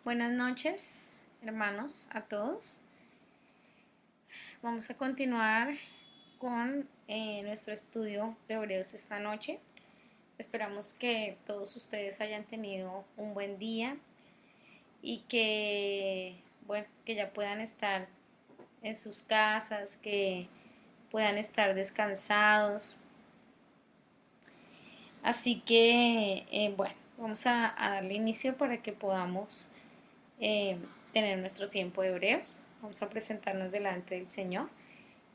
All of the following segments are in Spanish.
Buenas noches, hermanos, a todos. Vamos a continuar con nuestro estudio de Hebreos esta noche. Esperamos que todos ustedes hayan tenido un buen día y que ya puedan estar en sus casas, que puedan estar descansados. Así que, vamos a darle inicio para que podamos eh, tener nuestro tiempo de Hebreos. Vamos a presentarnos delante del Señor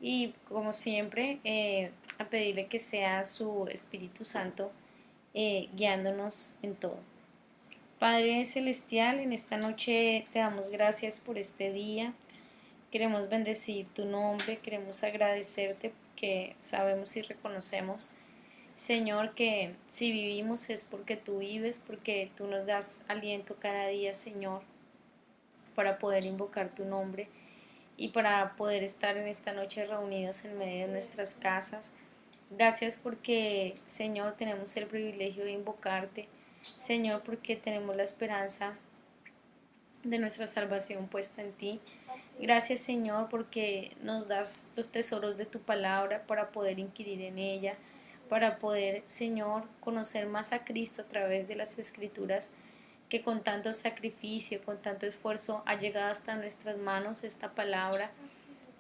y como siempre a pedirle que sea su Espíritu Santo guiándonos en todo. Padre Celestial, en esta noche te damos gracias por este día. Queremos bendecir tu nombre, queremos agradecerte porque sabemos y reconocemos, Señor, que si vivimos es porque tú vives, porque tú nos das aliento cada día, Señor, para poder invocar tu nombre y para poder estar en esta noche reunidos en medio de nuestras casas. Gracias porque, Señor, tenemos el privilegio de invocarte. Señor, porque tenemos la esperanza de nuestra salvación puesta en ti. Gracias, Señor, porque nos das los tesoros de tu palabra para poder inquirir en ella, para poder, Señor, conocer más a Cristo a través de las Escrituras, que con tanto sacrificio, con tanto esfuerzo ha llegado hasta nuestras manos esta palabra,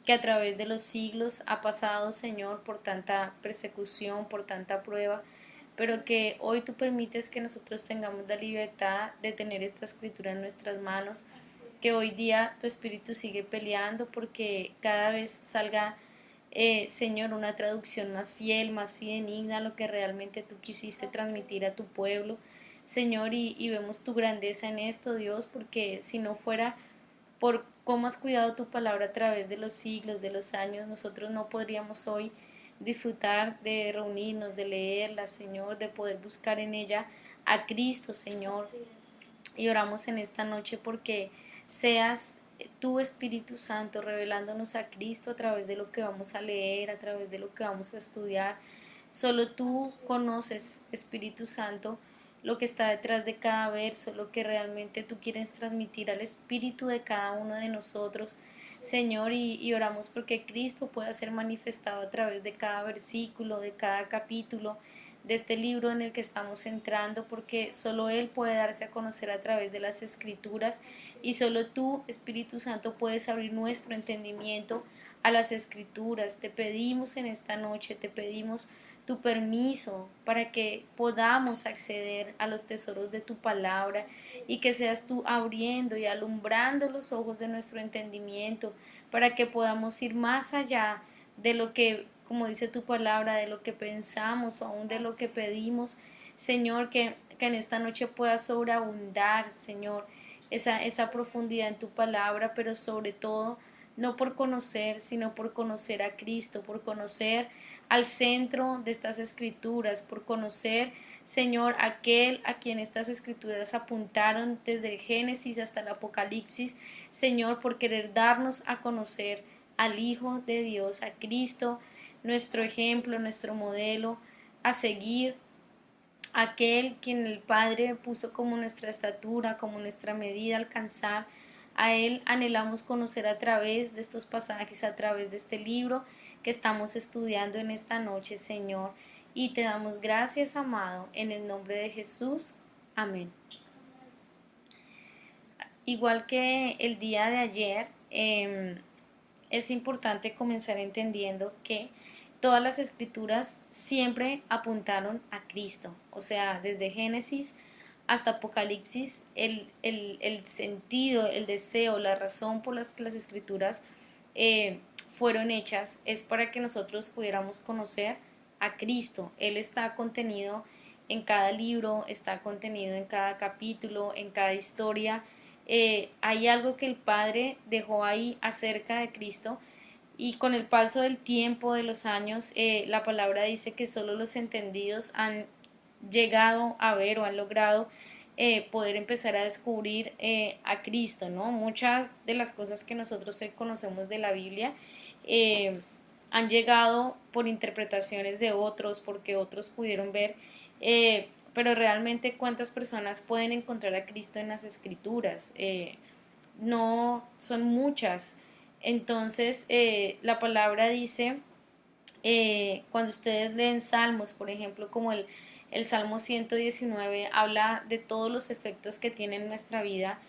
que a través de los siglos ha pasado, Señor, por tanta persecución, por tanta prueba, pero que hoy tú permites que nosotros tengamos la libertad de tener esta escritura en nuestras manos, que hoy día tu espíritu sigue peleando porque cada vez salga, Señor, una traducción más fiel, más fidedigna a lo que realmente tú quisiste transmitir a tu pueblo, Señor, y vemos tu grandeza en esto, Dios, porque si no fuera por cómo has cuidado tu palabra a través de los siglos, de los años, nosotros no podríamos hoy disfrutar de reunirnos, de leerla, Señor, de poder buscar en ella a Cristo, Señor. Y oramos en esta noche porque seas tu Espíritu Santo revelándonos a Cristo a través de lo que vamos a leer, a través de lo que vamos a estudiar. Solo tú conoces, Espíritu Santo, lo que está detrás de cada verso, lo que realmente tú quieres transmitir al espíritu de cada uno de nosotros, Señor, y oramos porque Cristo pueda ser manifestado a través de cada versículo, de cada capítulo, de este libro en el que estamos entrando, porque solo Él puede darse a conocer a través de las Escrituras y solo tú, Espíritu Santo, puedes abrir nuestro entendimiento a las Escrituras. Te pedimos en esta noche, te pedimos tu permiso para que podamos acceder a los tesoros de tu palabra y que seas tú abriendo y alumbrando los ojos de nuestro entendimiento para que podamos ir más allá de lo que, como dice tu palabra, de lo que pensamos o aún de lo que pedimos, Señor, que en esta noche pueda sobreabundar, Señor, esa profundidad en tu palabra, pero sobre todo no por conocer, sino por conocer a Cristo, por conocer al centro de estas escrituras, por conocer, Señor, aquel a quien estas escrituras apuntaron desde el Génesis hasta el Apocalipsis, Señor, por querer darnos a conocer al Hijo de Dios, a Cristo, nuestro ejemplo, nuestro modelo, a seguir, aquel quien el Padre puso como nuestra estatura, como nuestra medida a alcanzar. A Él anhelamos conocer a través de estos pasajes, a través de este libro que estamos estudiando en esta noche, Señor. Y te damos gracias, amado, en el nombre de Jesús. Amén. Igual que el día de ayer, es importante comenzar entendiendo que todas las escrituras siempre apuntaron a Cristo, o sea, desde Génesis hasta Apocalipsis, el sentido, el deseo, la razón por las que las escrituras eh, fueron hechas es para que nosotros pudiéramos conocer a Cristo. Él está contenido en cada libro, está contenido en cada capítulo, en cada historia. Hay algo que el Padre dejó ahí acerca de Cristo y con el paso del tiempo, de los años, la palabra dice que solo los entendidos han llegado a ver o han logrado poder empezar a descubrir a Cristo, ¿no? Muchas de las cosas que nosotros hoy conocemos de la Biblia eh, han llegado por interpretaciones de otros, porque otros pudieron ver pero realmente cuántas personas pueden encontrar a Cristo en las Escrituras. No son muchas. Entonces, la palabra dice, cuando ustedes leen salmos, por ejemplo, como el Salmo 119, habla de todos los efectos que tiene en nuestra vida,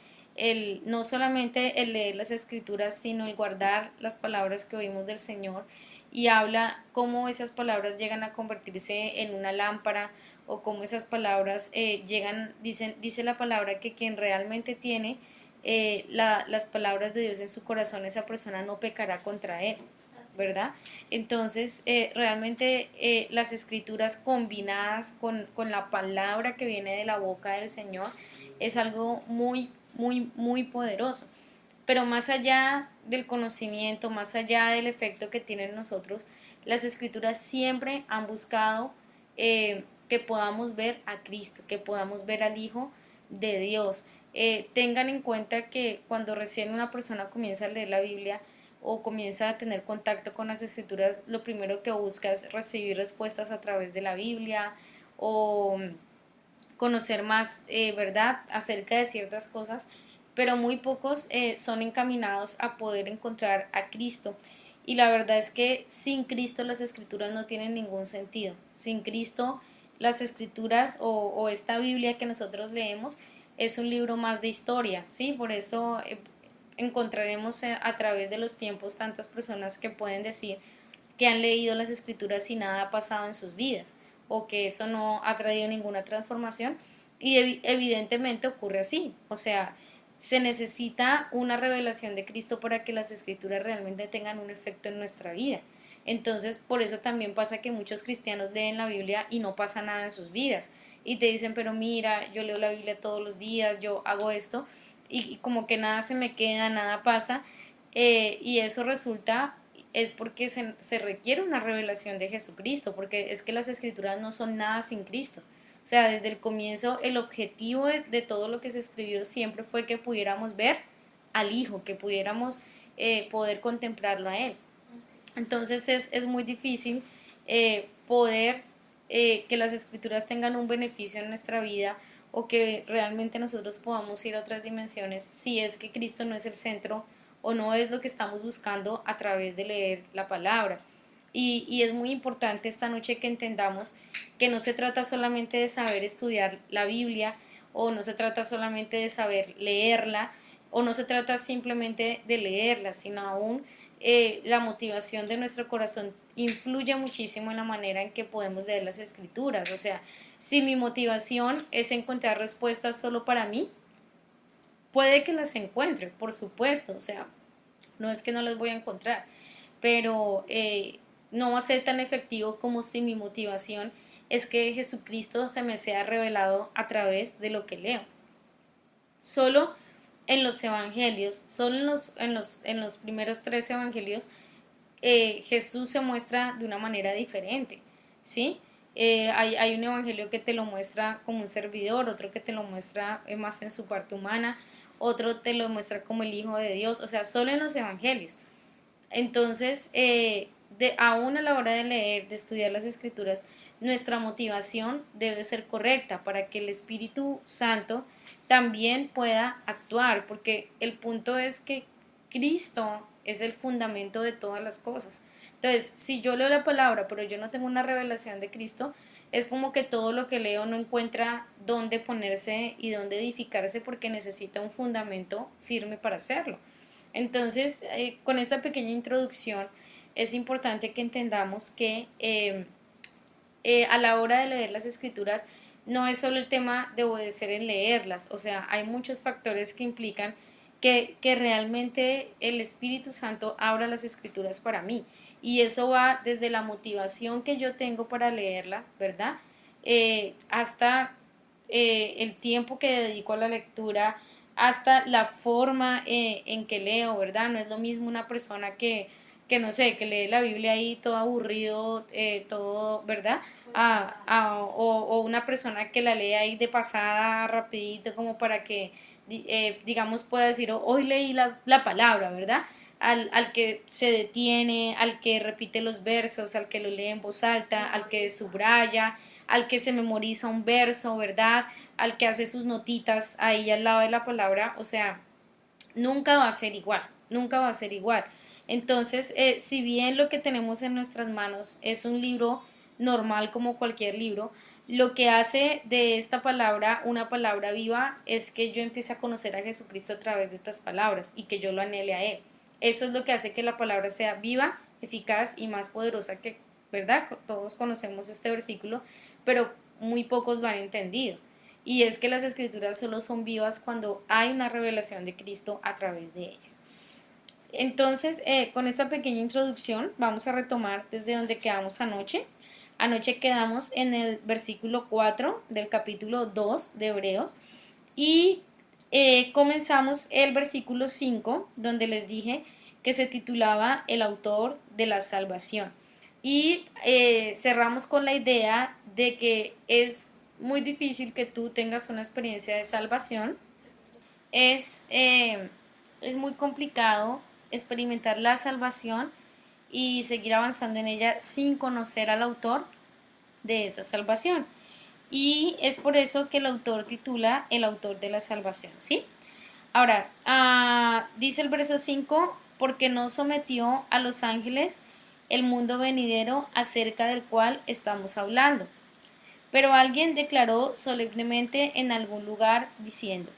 no solamente el leer las escrituras, sino el guardar las palabras que oímos del Señor, y habla cómo esas palabras llegan a convertirse en una lámpara, o cómo esas palabras dice la palabra que quien realmente tiene las palabras de Dios en su corazón, esa persona no pecará contra él, ¿verdad? Entonces, realmente las escrituras combinadas con la palabra que viene de la boca del Señor es algo muy, muy, muy poderoso. Pero más allá del conocimiento, más allá del efecto que tienen en nosotros, las escrituras siempre han buscado que podamos ver a Cristo, que podamos ver al Hijo de Dios. Tengan en cuenta que cuando recién una persona comienza a leer la Biblia o comienza a tener contacto con las escrituras, lo primero que busca es recibir respuestas a través de la Biblia o conocer más, ¿verdad?, acerca de ciertas cosas, pero muy pocos son encaminados a poder encontrar a Cristo. Y la verdad es que sin Cristo las escrituras no tienen ningún sentido. Sin Cristo las escrituras o esta Biblia que nosotros leemos es un libro más de historia, ¿sí? Por eso encontraremos a través de los tiempos tantas personas que pueden decir que han leído las escrituras y nada ha pasado en sus vidas, o que eso no ha traído ninguna transformación, y evidentemente ocurre así. O sea, se necesita una revelación de Cristo para que las escrituras realmente tengan un efecto en nuestra vida. Entonces, por eso también pasa que muchos cristianos leen la Biblia y no pasa nada en sus vidas, y te dicen, pero mira, yo leo la Biblia todos los días, yo hago esto, y como que nada se me queda, nada pasa, y eso resulta es porque se requiere una revelación de Jesucristo, porque es que las escrituras no son nada sin Cristo. O sea, desde el comienzo el objetivo de todo lo que se escribió siempre fue que pudiéramos ver al Hijo, que pudiéramos poder contemplarlo a Él. Entonces es muy difícil poder que las escrituras tengan un beneficio en nuestra vida, o que realmente nosotros podamos ir a otras dimensiones, si es que Cristo no es el centro o no es lo que estamos buscando a través de leer la palabra. Y es muy importante esta noche que entendamos que no se trata solamente de saber estudiar la Biblia, o no se trata solamente de saber leerla, o no se trata simplemente de leerla, sino aún la motivación de nuestro corazón influye muchísimo en la manera en que podemos leer las escrituras. O sea, si mi motivación es encontrar respuestas solo para mí, puede que las encuentre, por supuesto. O sea, no es que no las voy a encontrar, pero no va a ser tan efectivo como si mi motivación es que Jesucristo se me sea revelado a través de lo que leo. Solo en los evangelios, solo en los primeros 3 evangelios, Jesús se muestra de una manera diferente, ¿sí? Hay un evangelio que te lo muestra como un servidor, otro que te lo muestra más en su parte humana, otro te lo muestra como el Hijo de Dios, o sea, solo en los evangelios. Entonces, aún a la hora de leer, de estudiar las escrituras, nuestra motivación debe ser correcta para que el Espíritu Santo también pueda actuar, porque el punto es que Cristo es el fundamento de todas las cosas. Entonces, si yo leo la palabra, pero yo no tengo una revelación de Cristo, es como que todo lo que leo no encuentra dónde ponerse y dónde edificarse, porque necesita un fundamento firme para hacerlo. Entonces, con esta pequeña introducción, es importante que entendamos que a la hora de leer las escrituras no es solo el tema de obedecer en leerlas. O sea, hay muchos factores que implican que realmente el Espíritu Santo abra las escrituras para mí, y eso va desde la motivación que yo tengo para leerla, ¿verdad? Hasta el tiempo que dedico a la lectura, hasta la forma en que leo, ¿verdad? No es lo mismo una persona que no sé, que lee la Biblia ahí todo aburrido, todo, ¿verdad? O una persona que la lee ahí de pasada, rapidito, como para que, digamos, pueda decir, hoy leí la palabra, ¿verdad? Al que se detiene, al que repite los versos, al que lo lee en voz alta, al que subraya, al que se memoriza un verso, ¿verdad? Al que hace sus notitas ahí al lado de la palabra, o sea, nunca va a ser igual, nunca va a ser igual. Entonces, si bien lo que tenemos en nuestras manos es un libro normal como cualquier libro, lo que hace de esta palabra una palabra viva es que yo empiece a conocer a Jesucristo a través de estas palabras y que yo lo anhele a Él. Eso es lo que hace que la palabra sea viva, eficaz y más poderosa que, ¿verdad? Todos conocemos este versículo, pero muy pocos lo han entendido. Y es que las escrituras solo son vivas cuando hay una revelación de Cristo a través de ellas. Entonces, con esta pequeña introducción, vamos a retomar desde donde quedamos anoche. Anoche quedamos en el versículo 4 del capítulo 2 de Hebreos y comenzamos el versículo 5, donde les dije que se titulaba El autor de la salvación. Y cerramos con la idea de que es muy difícil que tú tengas una experiencia de salvación. Es, eh, es muy complicado experimentar la salvación y seguir avanzando en ella sin conocer al autor de esa salvación. Y es por eso que el autor titula El autor de la salvación, ¿sí? Ahora, dice el verso 5, porque no sometió a los ángeles el mundo venidero acerca del cual estamos hablando. Pero alguien declaró solemnemente en algún lugar diciendo,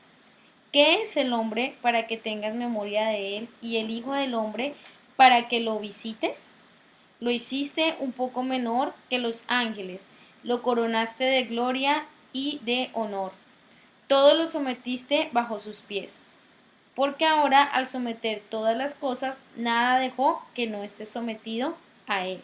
¿qué es el hombre para que tengas memoria de él y el hijo del hombre para que lo visites? Lo hiciste un poco menor que los ángeles, lo coronaste de gloria y de honor. Todo lo sometiste bajo sus pies. Porque ahora al someter todas las cosas, nada dejó que no esté sometido a él.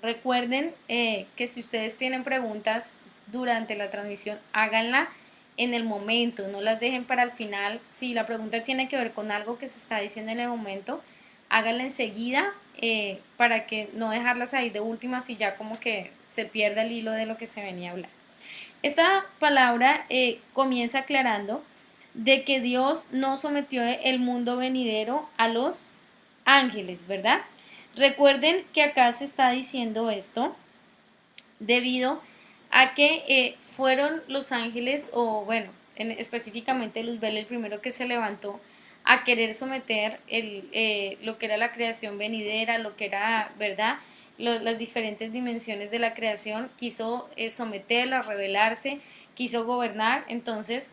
Recuerden que si ustedes tienen preguntas durante la transmisión, háganla en el momento, no las dejen para el final. Si la pregunta tiene que ver con algo que se está diciendo en el momento, háganla enseguida para que no dejarlas ahí de últimas y ya como que se pierda el hilo de lo que se venía a hablar. Esta palabra comienza aclarando de que Dios no sometió el mundo venidero a los ángeles, ¿verdad? Recuerden que acá se está diciendo esto debido a que fueron los ángeles, o bueno, específicamente Luzbel el primero que se levantó a querer someter lo que era la creación venidera, lo que era, ¿verdad? Las diferentes dimensiones de la creación, quiso someterla, rebelarse, quiso gobernar. Entonces,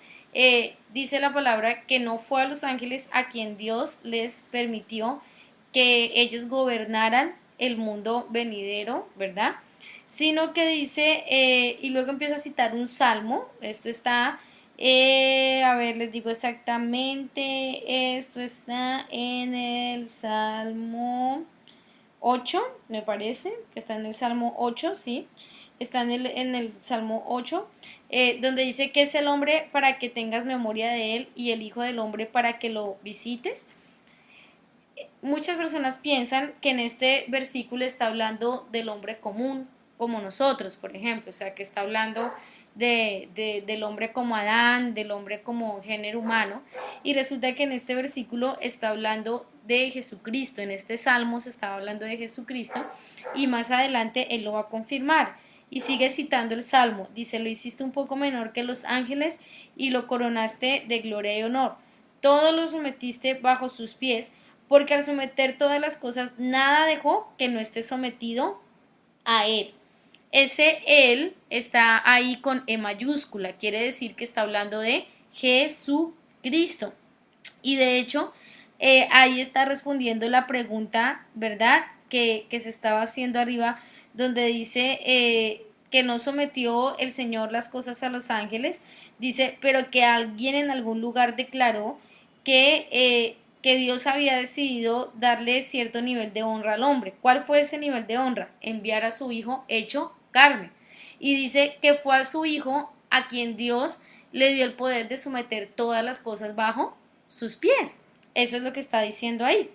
dice la palabra que no fue a los ángeles a quien Dios les permitió que ellos gobernaran el mundo venidero, ¿verdad? Sino que dice, y luego empieza a citar un salmo, esto está, a ver, les digo exactamente, esto está en el Salmo 8, me parece, que está en el Salmo 8, sí, está en el Salmo 8, donde dice que es el hombre para que tengas memoria de él y el hijo del hombre para que lo visites. Muchas personas piensan que en este versículo está hablando del hombre común, como nosotros, por ejemplo, o sea, que está hablando del hombre como Adán, del hombre como género humano, y resulta que en este versículo está hablando de Jesucristo, en este salmo se está hablando de Jesucristo, y más adelante él lo va a confirmar, y sigue citando el salmo, dice, lo hiciste un poco menor que los ángeles, y lo coronaste de gloria y honor, todo lo sometiste bajo sus pies, porque al someter todas las cosas, nada dejó que no esté sometido a él. Ese él está ahí con E mayúscula, quiere decir que está hablando de Jesucristo. Y de hecho, ahí está respondiendo la pregunta, ¿verdad? Que se estaba haciendo arriba, donde dice que no sometió el Señor las cosas a los ángeles, dice, pero que alguien en algún lugar declaró que Dios había decidido darle cierto nivel de honra al hombre. ¿Cuál fue ese nivel de honra? Enviar a su hijo hecho carne. Y dice que fue a su hijo a quien Dios le dio el poder de someter todas las cosas bajo sus pies. Eso es lo que está diciendo ahí.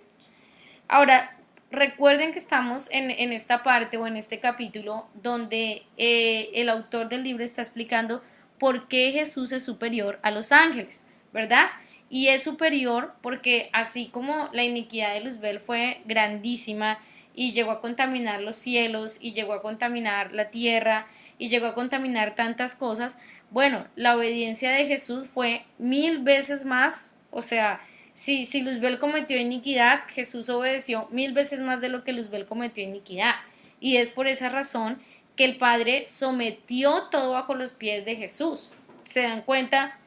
Ahora, recuerden que estamos en esta parte o en este capítulo donde el autor del libro está explicando por qué Jesús es superior a los ángeles, ¿verdad? Y es superior porque así como la iniquidad de Luzbel fue grandísima y llegó a contaminar los cielos y llegó a contaminar la tierra y llegó a contaminar tantas cosas. Bueno, la obediencia de Jesús fue 1000 veces más, o sea, si Luzbel cometió iniquidad, Jesús obedeció 1000 veces más de lo que Luzbel cometió iniquidad. Y es por esa razón que el Padre sometió todo bajo los pies de Jesús. ¿Se dan cuenta?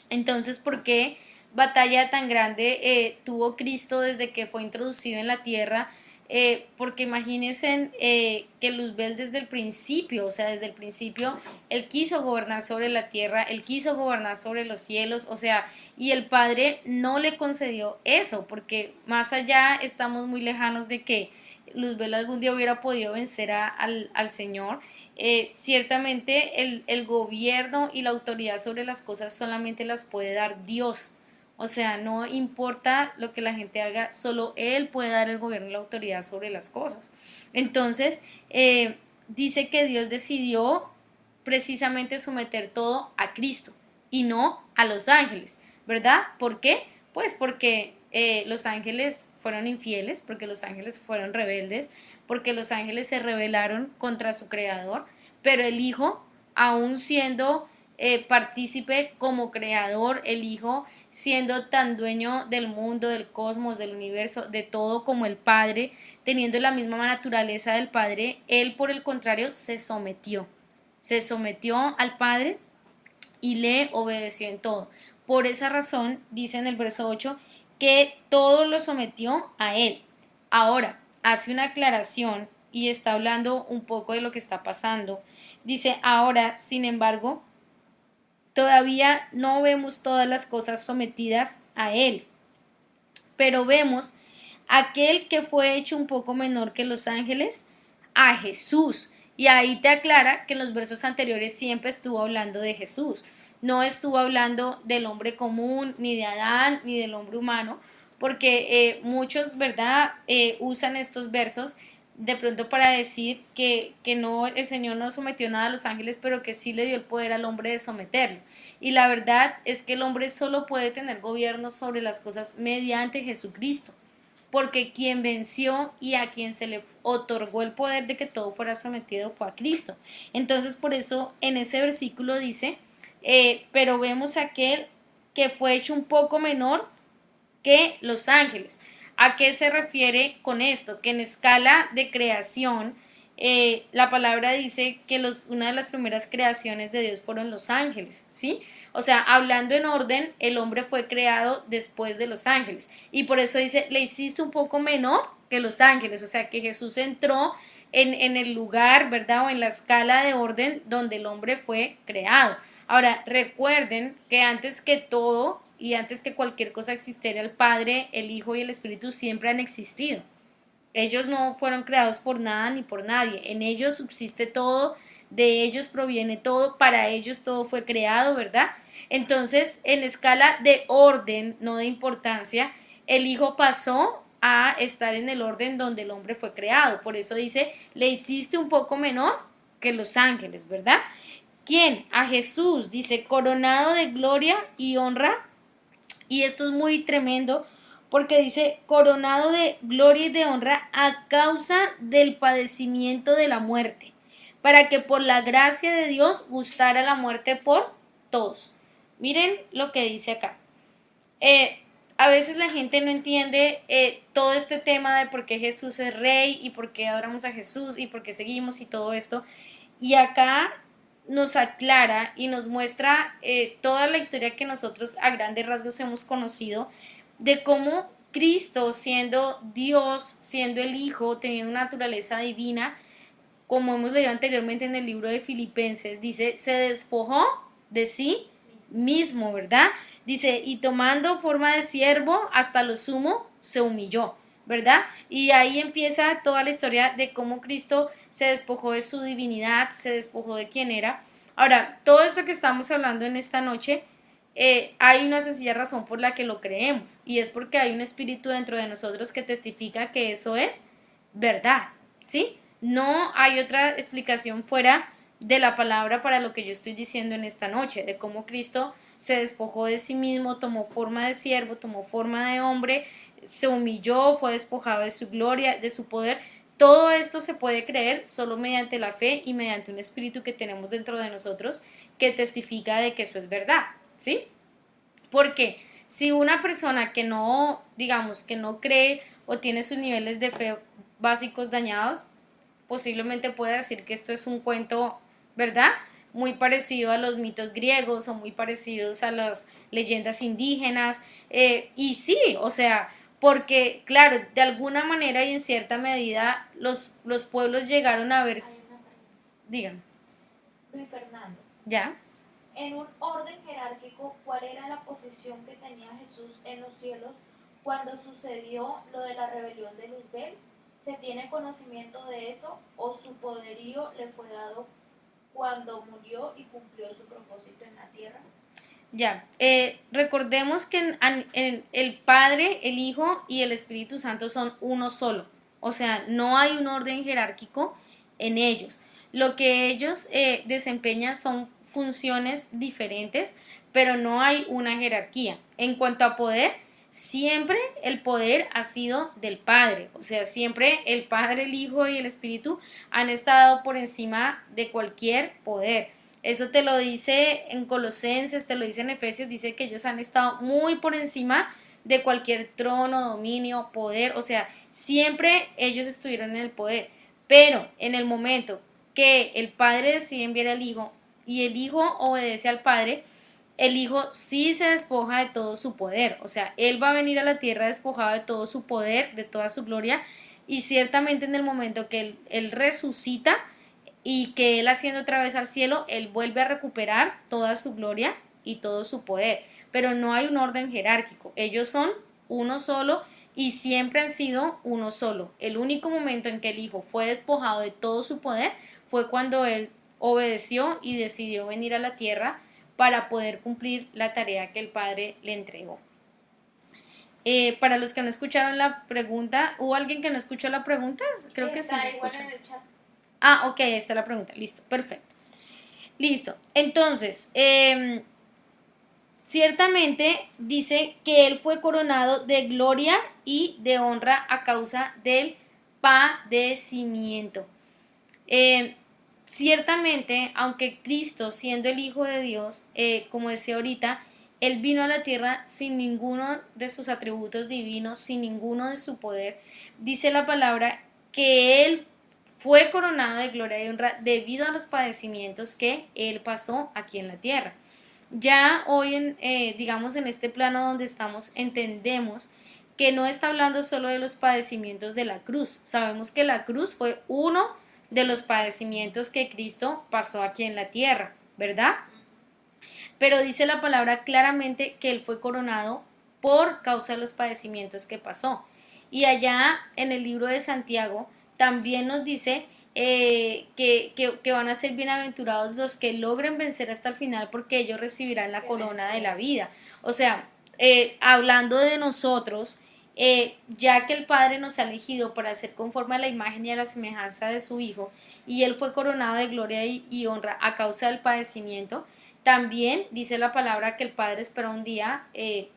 Entonces, ¿por qué batalla tan grande tuvo Cristo desde que fue introducido en la tierra? Porque imagínense que Luzbel desde el principio, o sea, desde el principio, él quiso gobernar sobre la tierra, él quiso gobernar sobre los cielos, o sea, y el Padre no le concedió eso, porque más allá estamos muy lejanos de que Luzbel algún día hubiera podido vencer al Señor. Ciertamente el gobierno y la autoridad sobre las cosas solamente las puede dar Dios. O sea, no importa lo que la gente haga, solo Él puede dar el gobierno y la autoridad sobre las cosas. Entonces, dice que Dios decidió precisamente someter todo a Cristo y no a los ángeles, ¿verdad? ¿Por qué? Pues porque los ángeles fueron infieles, porque los ángeles fueron rebeldes, porque los ángeles se rebelaron contra su creador, pero el Hijo, aún siendo partícipe como creador, el Hijo siendo tan dueño del mundo, del cosmos, del universo, de todo como el Padre, teniendo la misma naturaleza del Padre, él por el contrario se sometió al Padre y le obedeció en todo. Por esa razón, dice en el verso 8, que todo lo sometió a él. Ahora, hace una aclaración y está hablando un poco de lo que está pasando. Dice, ahora, sin embargo, todavía no vemos todas las cosas sometidas a él, pero vemos aquel que fue hecho un poco menor que los ángeles, a Jesús. Y ahí te aclara que en los versos anteriores siempre estuvo hablando de Jesús. No estuvo hablando del hombre común, ni de Adán, ni del hombre humano, porque muchos, ¿verdad?, usan estos versos de pronto para decir que no, el Señor no sometió nada a los ángeles, pero que sí le dio el poder al hombre de someterlo. Y la verdad es que el hombre solo puede tener gobierno sobre las cosas mediante Jesucristo, porque quien venció y a quien se le otorgó el poder de que todo fuera sometido fue a Cristo. Entonces, por eso en ese versículo dice, pero vemos aquel que fue hecho un poco menor que los ángeles. ¿A qué se refiere con esto? Que en escala de creación, la palabra dice que una de las primeras creaciones de Dios fueron los ángeles, ¿sí? O sea, hablando en orden, el hombre fue creado después de los ángeles. Y por eso dice, le hiciste un poco menor que los ángeles. O sea, que Jesús entró en el lugar, ¿verdad? O en la escala de orden donde el hombre fue creado. Ahora, recuerden que antes que todo y antes que cualquier cosa existiera, el Padre, el Hijo y el Espíritu siempre han existido. Ellos no fueron creados por nada ni por nadie. En ellos subsiste todo, de ellos proviene todo, para ellos todo fue creado, ¿verdad? Entonces, en escala de orden, no de importancia, el Hijo pasó a estar en el orden donde el hombre fue creado. Por eso dice, le hiciste un poco menor que los ángeles, ¿verdad? ¿Quién? A Jesús, dice, coronado de gloria y honra. Y esto es muy tremendo porque dice, coronado de gloria y de honra a causa del padecimiento de la muerte, para que por la gracia de Dios gustara la muerte por todos. Miren lo que dice acá. A veces la gente no entiende todo este tema de por qué Jesús es rey y por qué adoramos a Jesús y por qué seguimos y todo esto. Y acá nos aclara y nos muestra toda la historia que nosotros a grandes rasgos hemos conocido de cómo Cristo, siendo Dios, siendo el Hijo, teniendo una naturaleza divina, como hemos leído anteriormente en el libro de Filipenses, dice, se despojó de sí mismo, ¿verdad? Dice, y tomando forma de siervo, hasta lo sumo, se humilló, ¿verdad? Y ahí empieza toda la historia de cómo Cristo se despojó de su divinidad, se despojó de quién era. Ahora, todo esto que estamos hablando en esta noche, hay una sencilla razón por la que lo creemos, y es porque hay un espíritu dentro de nosotros que testifica que eso es verdad, ¿sí? No hay otra explicación fuera de la palabra para lo que yo estoy diciendo en esta noche, de cómo Cristo se despojó de sí mismo, tomó forma de siervo, tomó forma de hombre, se humilló, fue despojado de su gloria, de su poder. Todo esto se puede creer solo mediante la fe y mediante un espíritu que tenemos dentro de nosotros que testifica de que eso es verdad, ¿sí? Porque si una persona que no, digamos, que no cree o tiene sus niveles de fe básicos dañados, posiblemente pueda decir que esto es un cuento, ¿verdad? Muy parecido a los mitos griegos o muy parecidos a las leyendas indígenas. Y sí, o sea, porque, claro, de alguna manera y en cierta medida los pueblos llegaron a ver... Digan. Luis Fernando, ¿Ya? en un orden jerárquico, ¿cuál era la posición que tenía Jesús en los cielos cuando sucedió lo de la rebelión de Luzbel? ¿Se tiene conocimiento de eso o su poderío le fue dado cuando murió y cumplió su propósito en la tierra? Ya, recordemos que en el Padre, el Hijo y el Espíritu Santo son uno solo, o sea, no hay un orden jerárquico en ellos. Lo que ellos desempeñan son funciones diferentes, pero no hay una jerarquía. En cuanto a poder, siempre el poder ha sido del Padre, o sea, siempre el Padre, el Hijo y el Espíritu han estado por encima de cualquier poder. Eso te lo dice en Colosenses, te lo dice en Efesios, dice que ellos han estado muy por encima de cualquier trono, dominio, poder, o sea, siempre ellos estuvieron en el poder, pero en el momento que el Padre decide enviar al Hijo y el Hijo obedece al Padre, el Hijo sí se despoja de todo su poder, o sea, Él va a venir a la tierra despojado de todo su poder, de toda su gloria, y ciertamente en el momento que Él resucita, y que Él asciende otra vez al cielo, Él vuelve a recuperar toda su gloria y todo su poder. Pero no hay un orden jerárquico. Ellos son uno solo y siempre han sido uno solo. El único momento en que el Hijo fue despojado de todo su poder fue cuando Él obedeció y decidió venir a la tierra para poder cumplir la tarea que el Padre le entregó. Para los que no escucharon la pregunta, ¿hubo alguien que no escuchó la pregunta? Creo que sí se escuchó. En el chat. Ah, ok, ahí está la pregunta. Listo, perfecto. Listo. Entonces, ciertamente dice que él fue coronado de gloria y de honra a causa del padecimiento. Ciertamente, aunque Cristo, siendo el Hijo de Dios, como decía ahorita, él vino a la tierra sin ninguno de sus atributos divinos, sin ninguno de su poder, dice la palabra que él fue coronado de gloria y honra debido a los padecimientos que él pasó aquí en la tierra. Ya hoy, digamos, en este plano donde estamos, entendemos que no está hablando solo de los padecimientos de la cruz. Sabemos que la cruz fue uno de los padecimientos que Cristo pasó aquí en la tierra, ¿verdad? Pero dice la palabra claramente que él fue coronado por causa de los padecimientos que pasó. Y allá en el libro de Santiago también nos dice que van a ser bienaventurados los que logren vencer hasta el final porque ellos recibirán la corona de la vida. O sea, hablando de nosotros, ya que el Padre nos ha elegido para ser conforme a la imagen y a la semejanza de su Hijo, y Él fue coronado de gloria y honra a causa del padecimiento, también dice la palabra que el Padre espera un día,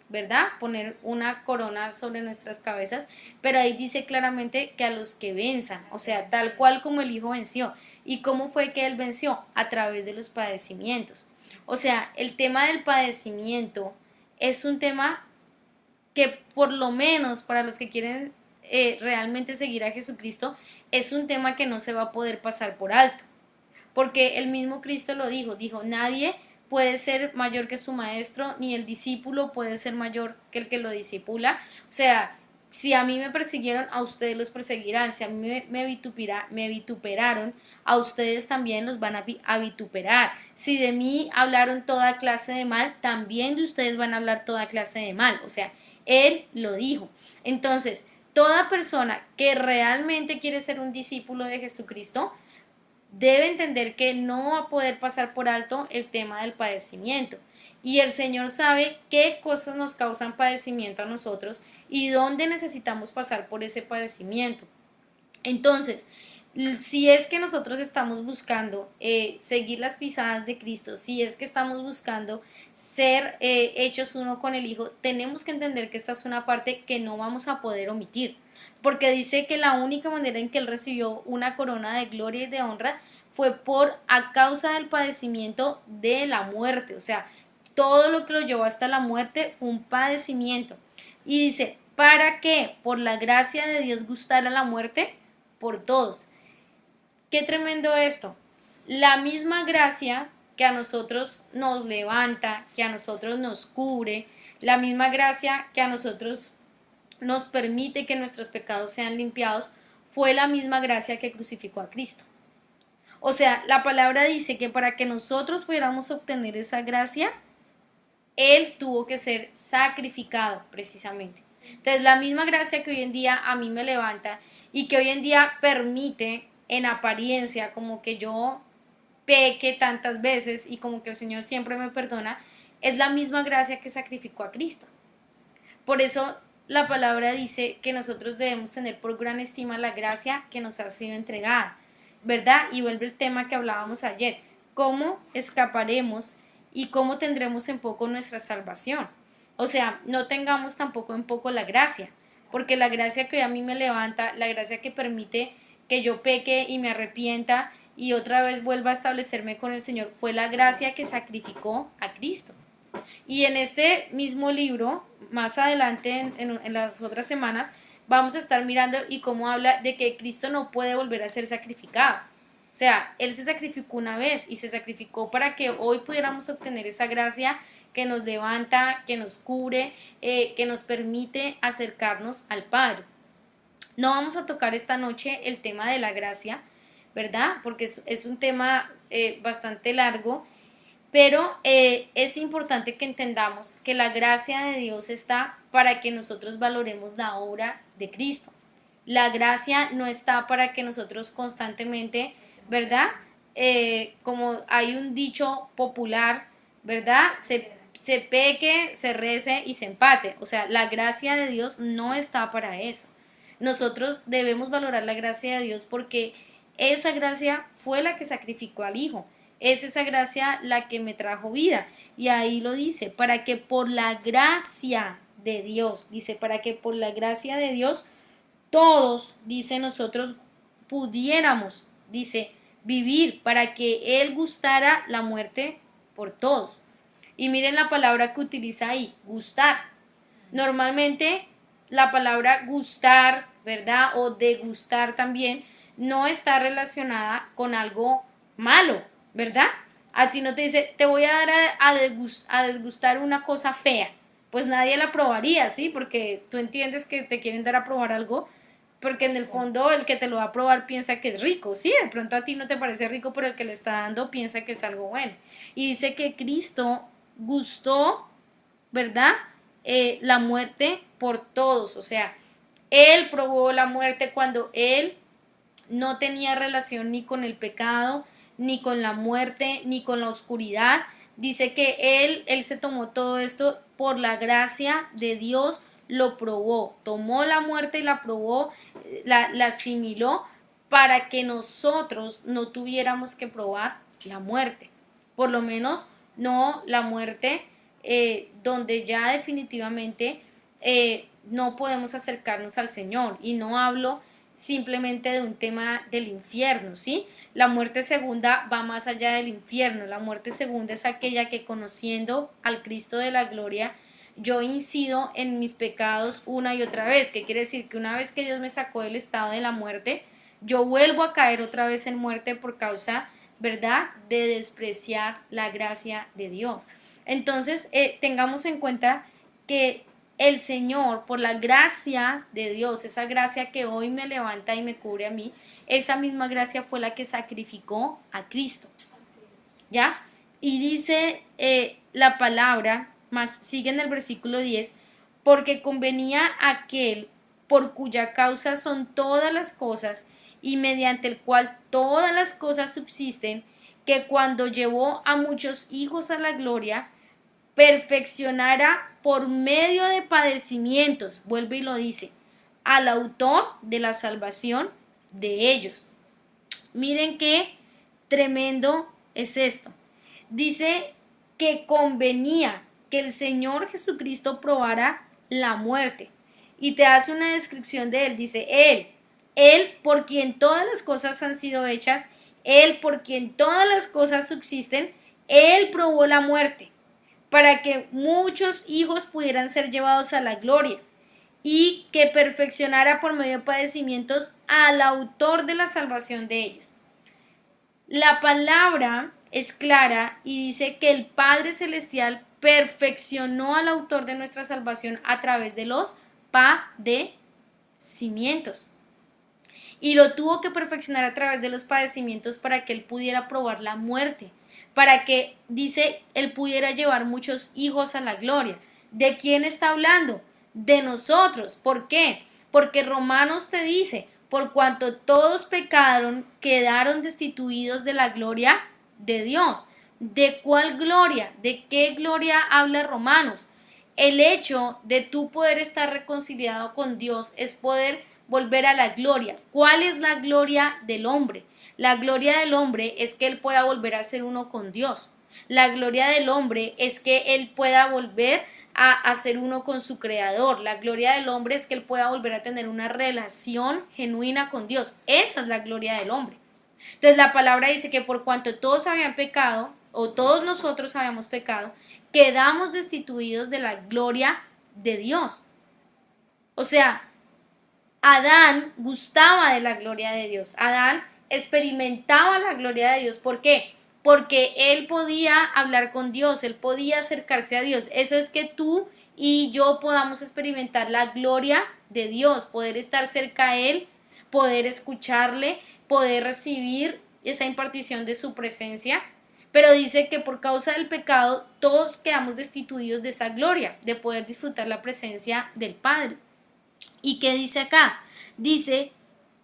¿verdad? Poner una corona sobre nuestras cabezas, pero ahí dice claramente que a los que venzan, o sea, tal cual como el Hijo venció. ¿Y cómo fue que Él venció? A través de los padecimientos. O sea, el tema del padecimiento es un tema que por lo menos para los que quieren realmente seguir a Jesucristo, es un tema que no se va a poder pasar por alto. Porque el mismo Cristo lo dijo, nadie puede ser mayor que su maestro, ni el discípulo puede ser mayor que el que lo discipula. O sea, si a mí me persiguieron, a ustedes los perseguirán. Si a mí me vituperaron, a ustedes también los van a vituperar. Si de mí hablaron toda clase de mal, también de ustedes van a hablar toda clase de mal. O sea, Él lo dijo. Entonces, toda persona que realmente quiere ser un discípulo de Jesucristo, debe entender que no va a poder pasar por alto el tema del padecimiento. Y el Señor sabe qué cosas nos causan padecimiento a nosotros y dónde necesitamos pasar por ese padecimiento. Entonces, Si es que nosotros estamos buscando seguir las pisadas de Cristo, si es que estamos buscando ser hechos uno con el Hijo, tenemos que entender que esta es una parte que no vamos a poder omitir, porque dice que la única manera en que Él recibió una corona de gloria y de honra fue a causa del padecimiento de la muerte, o sea, todo lo que lo llevó hasta la muerte fue un padecimiento. Y dice, ¿para qué? Por la gracia de Dios gustara la muerte por todos. Qué tremendo esto. La misma gracia que a nosotros nos levanta, que a nosotros nos cubre, la misma gracia que a nosotros nos permite que nuestros pecados sean limpiados, fue la misma gracia que crucificó a Cristo. O sea, la palabra dice que para que nosotros pudiéramos obtener esa gracia, Él tuvo que ser sacrificado precisamente. Entonces, la misma gracia que hoy en día a mí me levanta y que hoy en día permite en apariencia como que yo peque tantas veces y como que el Señor siempre me perdona, es la misma gracia que sacrificó a Cristo. Por eso la palabra dice que nosotros debemos tener por gran estima la gracia que nos ha sido entregada, ¿verdad? Y vuelve el tema que hablábamos ayer, ¿cómo escaparemos y cómo tendremos en poco nuestra salvación? O sea, no tengamos tampoco en poco la gracia, porque la gracia que hoy a mí me levanta, la gracia que permite que yo peque y me arrepienta y otra vez vuelva a establecerme con el Señor, fue la gracia que sacrificó a Cristo. Y en este mismo libro, más adelante en las otras semanas, vamos a estar mirando y cómo habla de que Cristo no puede volver a ser sacrificado. O sea, Él se sacrificó una vez y se sacrificó para que hoy pudiéramos obtener esa gracia que nos levanta, que nos cubre, que nos permite acercarnos al Padre. No vamos a tocar esta noche el tema de la gracia, ¿verdad? Porque es un tema bastante largo, pero es importante que entendamos que la gracia de Dios está para que nosotros valoremos la obra de Cristo. La gracia no está para que nosotros constantemente, ¿verdad? Como hay un dicho popular, ¿verdad? Se peque, se rece y se empate. O sea, la gracia de Dios no está para eso. Nosotros debemos valorar la gracia de Dios porque esa gracia fue la que sacrificó al Hijo. Es esa gracia la que me trajo vida. Y ahí lo dice, para que por la gracia de Dios, dice, para que por la gracia de Dios todos, dice, nosotros pudiéramos, dice, vivir, para que Él gustara la muerte por todos. Y miren la palabra que utiliza ahí, gustar. Normalmente la palabra gustar, ¿verdad? O degustar también no está relacionada con algo malo, ¿verdad? A ti no te dice, te voy a dar a desgustar una cosa fea. Pues nadie la probaría, ¿sí? Porque tú entiendes que te quieren dar a probar algo, porque en el fondo el que te lo va a probar piensa que es rico, ¿sí? De pronto a ti no te parece rico, pero el que lo está dando piensa que es algo bueno. Y dice que Cristo gustó, ¿verdad? La muerte por todos, o sea, Él probó la muerte cuando Él no tenía relación ni con el pecado, ni con la muerte, ni con la oscuridad. Dice que Él se tomó todo esto por la gracia de Dios, lo probó, tomó la muerte y la probó, la asimiló para que nosotros no tuviéramos que probar la muerte, por lo menos no la muerte donde ya definitivamente no podemos acercarnos al Señor. Y no hablo simplemente de un tema del infierno, ¿sí? La muerte segunda va más allá del infierno. La muerte segunda es aquella que, conociendo al Cristo de la gloria, yo incido en mis pecados una y otra vez, que quiere decir que una vez que Dios me sacó del estado de la muerte, yo vuelvo a caer otra vez en muerte por causa, ¿verdad?, de despreciar la gracia de Dios. Entonces, tengamos en cuenta que el Señor, por la gracia de Dios, esa gracia que hoy me levanta y me cubre a mí, esa misma gracia fue la que sacrificó a Cristo. ¿Ya? Y dice la palabra, más sigue en el versículo 10, porque convenía aquel por cuya causa son todas las cosas y mediante el cual todas las cosas subsisten, que cuando llevó a muchos hijos a la gloria, perfeccionara por medio de padecimientos, vuelve y lo dice, al autor de la salvación de ellos. Miren qué tremendo es esto. Dice que convenía que el Señor Jesucristo probara la muerte. Y te hace una descripción de él. Dice, él por quien todas las cosas han sido hechas, él por quien todas las cosas subsisten, él probó la muerte, para que muchos hijos pudieran ser llevados a la gloria, y que perfeccionara por medio de padecimientos al autor de la salvación de ellos. La palabra es clara y dice que el Padre Celestial perfeccionó al autor de nuestra salvación a través de los padecimientos. Y lo tuvo que perfeccionar a través de los padecimientos para que él pudiera probar la muerte, para que, dice, él pudiera llevar muchos hijos a la gloria. ¿De quién está hablando? De nosotros. ¿Por qué? Porque Romanos te dice, por cuanto todos pecaron, quedaron destituidos de la gloria de Dios. ¿De cuál gloria? ¿De qué gloria habla Romanos? El hecho de tú poder estar reconciliado con Dios es poder volver a la gloria. ¿Cuál es la gloria del hombre? La gloria del hombre es que él pueda volver a ser uno con Dios. La gloria del hombre es que él pueda volver a ser uno con su creador. La gloria del hombre es que él pueda volver a tener una relación genuina con Dios. Esa es la gloria del hombre. Entonces la palabra dice que por cuanto todos habían pecado, o todos nosotros habíamos pecado, quedamos destituidos de la gloria de Dios. O sea, Adán gustaba de la gloria de Dios. Adán experimentaba la gloria de Dios. ¿Por qué? Porque él podía hablar con Dios, él podía acercarse a Dios. Eso es que tú y yo podamos experimentar la gloria de Dios, poder estar cerca a Él, poder escucharle, poder recibir esa impartición de su presencia. Pero dice que por causa del pecado todos quedamos destituidos de esa gloria, de poder disfrutar la presencia del Padre. ¿Y qué dice acá? Dice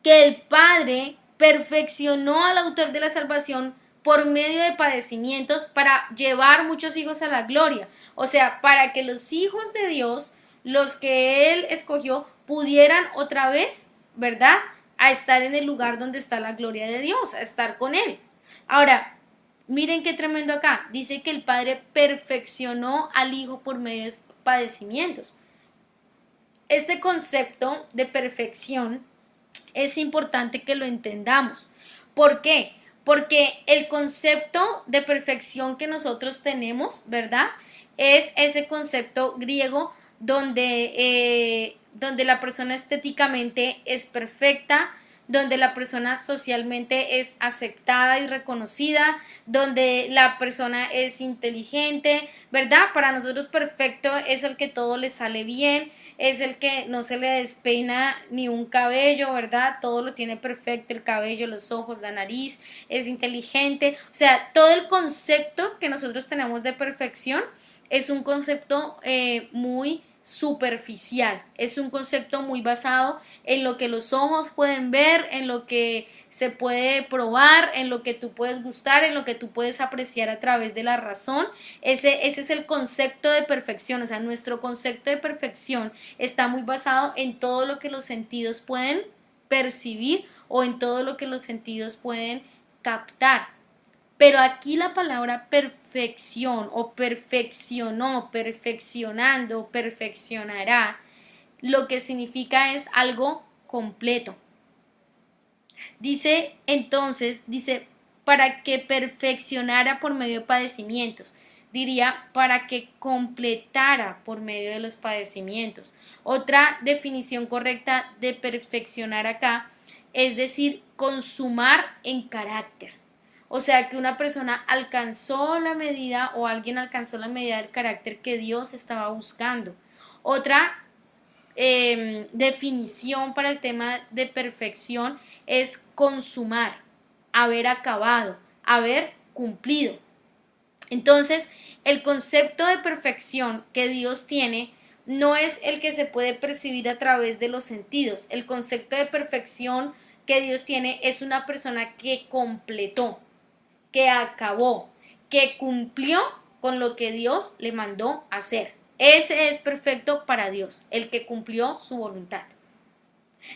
que el Padre perfeccionó al autor de la salvación por medio de padecimientos para llevar muchos hijos a la gloria. O sea, para que los hijos de Dios, los que Él escogió, pudieran otra vez, ¿verdad?, a estar en el lugar donde está la gloria de Dios, a estar con Él. Ahora, miren qué tremendo acá. Dice que el Padre perfeccionó al Hijo por medio de padecimientos. Este concepto de perfección es importante que lo entendamos. ¿Por qué? Porque el concepto de perfección que nosotros tenemos, ¿verdad?, es ese concepto griego donde la persona estéticamente es perfecta, donde la persona socialmente es aceptada y reconocida, donde la persona es inteligente, ¿verdad? Para nosotros perfecto es el que todo le sale bien, es el que no se le despeina ni un cabello, ¿verdad? Todo lo tiene perfecto, el cabello, los ojos, la nariz, es inteligente. O sea, todo el concepto que nosotros tenemos de perfección es un concepto muy superficial, es un concepto muy basado en lo que los ojos pueden ver, en lo que se puede probar, en lo que tú puedes gustar, en lo que tú puedes apreciar a través de la razón. Ese es el concepto de perfección. O sea, nuestro concepto de perfección está muy basado en todo lo que los sentidos pueden percibir o en todo lo que los sentidos pueden captar. Pero aquí la palabra perfección o perfeccionó, perfeccionando, perfeccionará, lo que significa es algo completo. Dice entonces, para que perfeccionara por medio de padecimientos. Diría, para que completara por medio de los padecimientos. Otra definición correcta de perfeccionar acá es decir, consumar en carácter. O sea, que una persona alcanzó la medida o alguien alcanzó la medida del carácter que Dios estaba buscando. Otra definición para el tema de perfección es consumar, haber acabado, haber cumplido. Entonces, el concepto de perfección que Dios tiene no es el que se puede percibir a través de los sentidos. El concepto de perfección que Dios tiene es una persona que completó, que acabó, que cumplió con lo que Dios le mandó hacer. Ese es perfecto para Dios, el que cumplió su voluntad.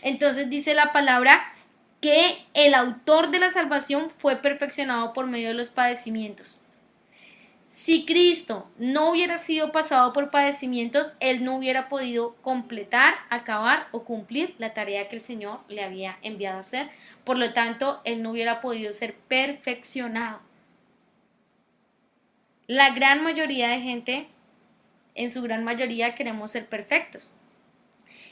Entonces dice la palabra que el autor de la salvación fue perfeccionado por medio de los padecimientos. Si Cristo no hubiera sido pasado por padecimientos, Él no hubiera podido completar, acabar o cumplir la tarea que el Señor le había enviado a hacer. Por lo tanto, Él no hubiera podido ser perfeccionado. La gran mayoría de gente, en su gran mayoría, queremos ser perfectos.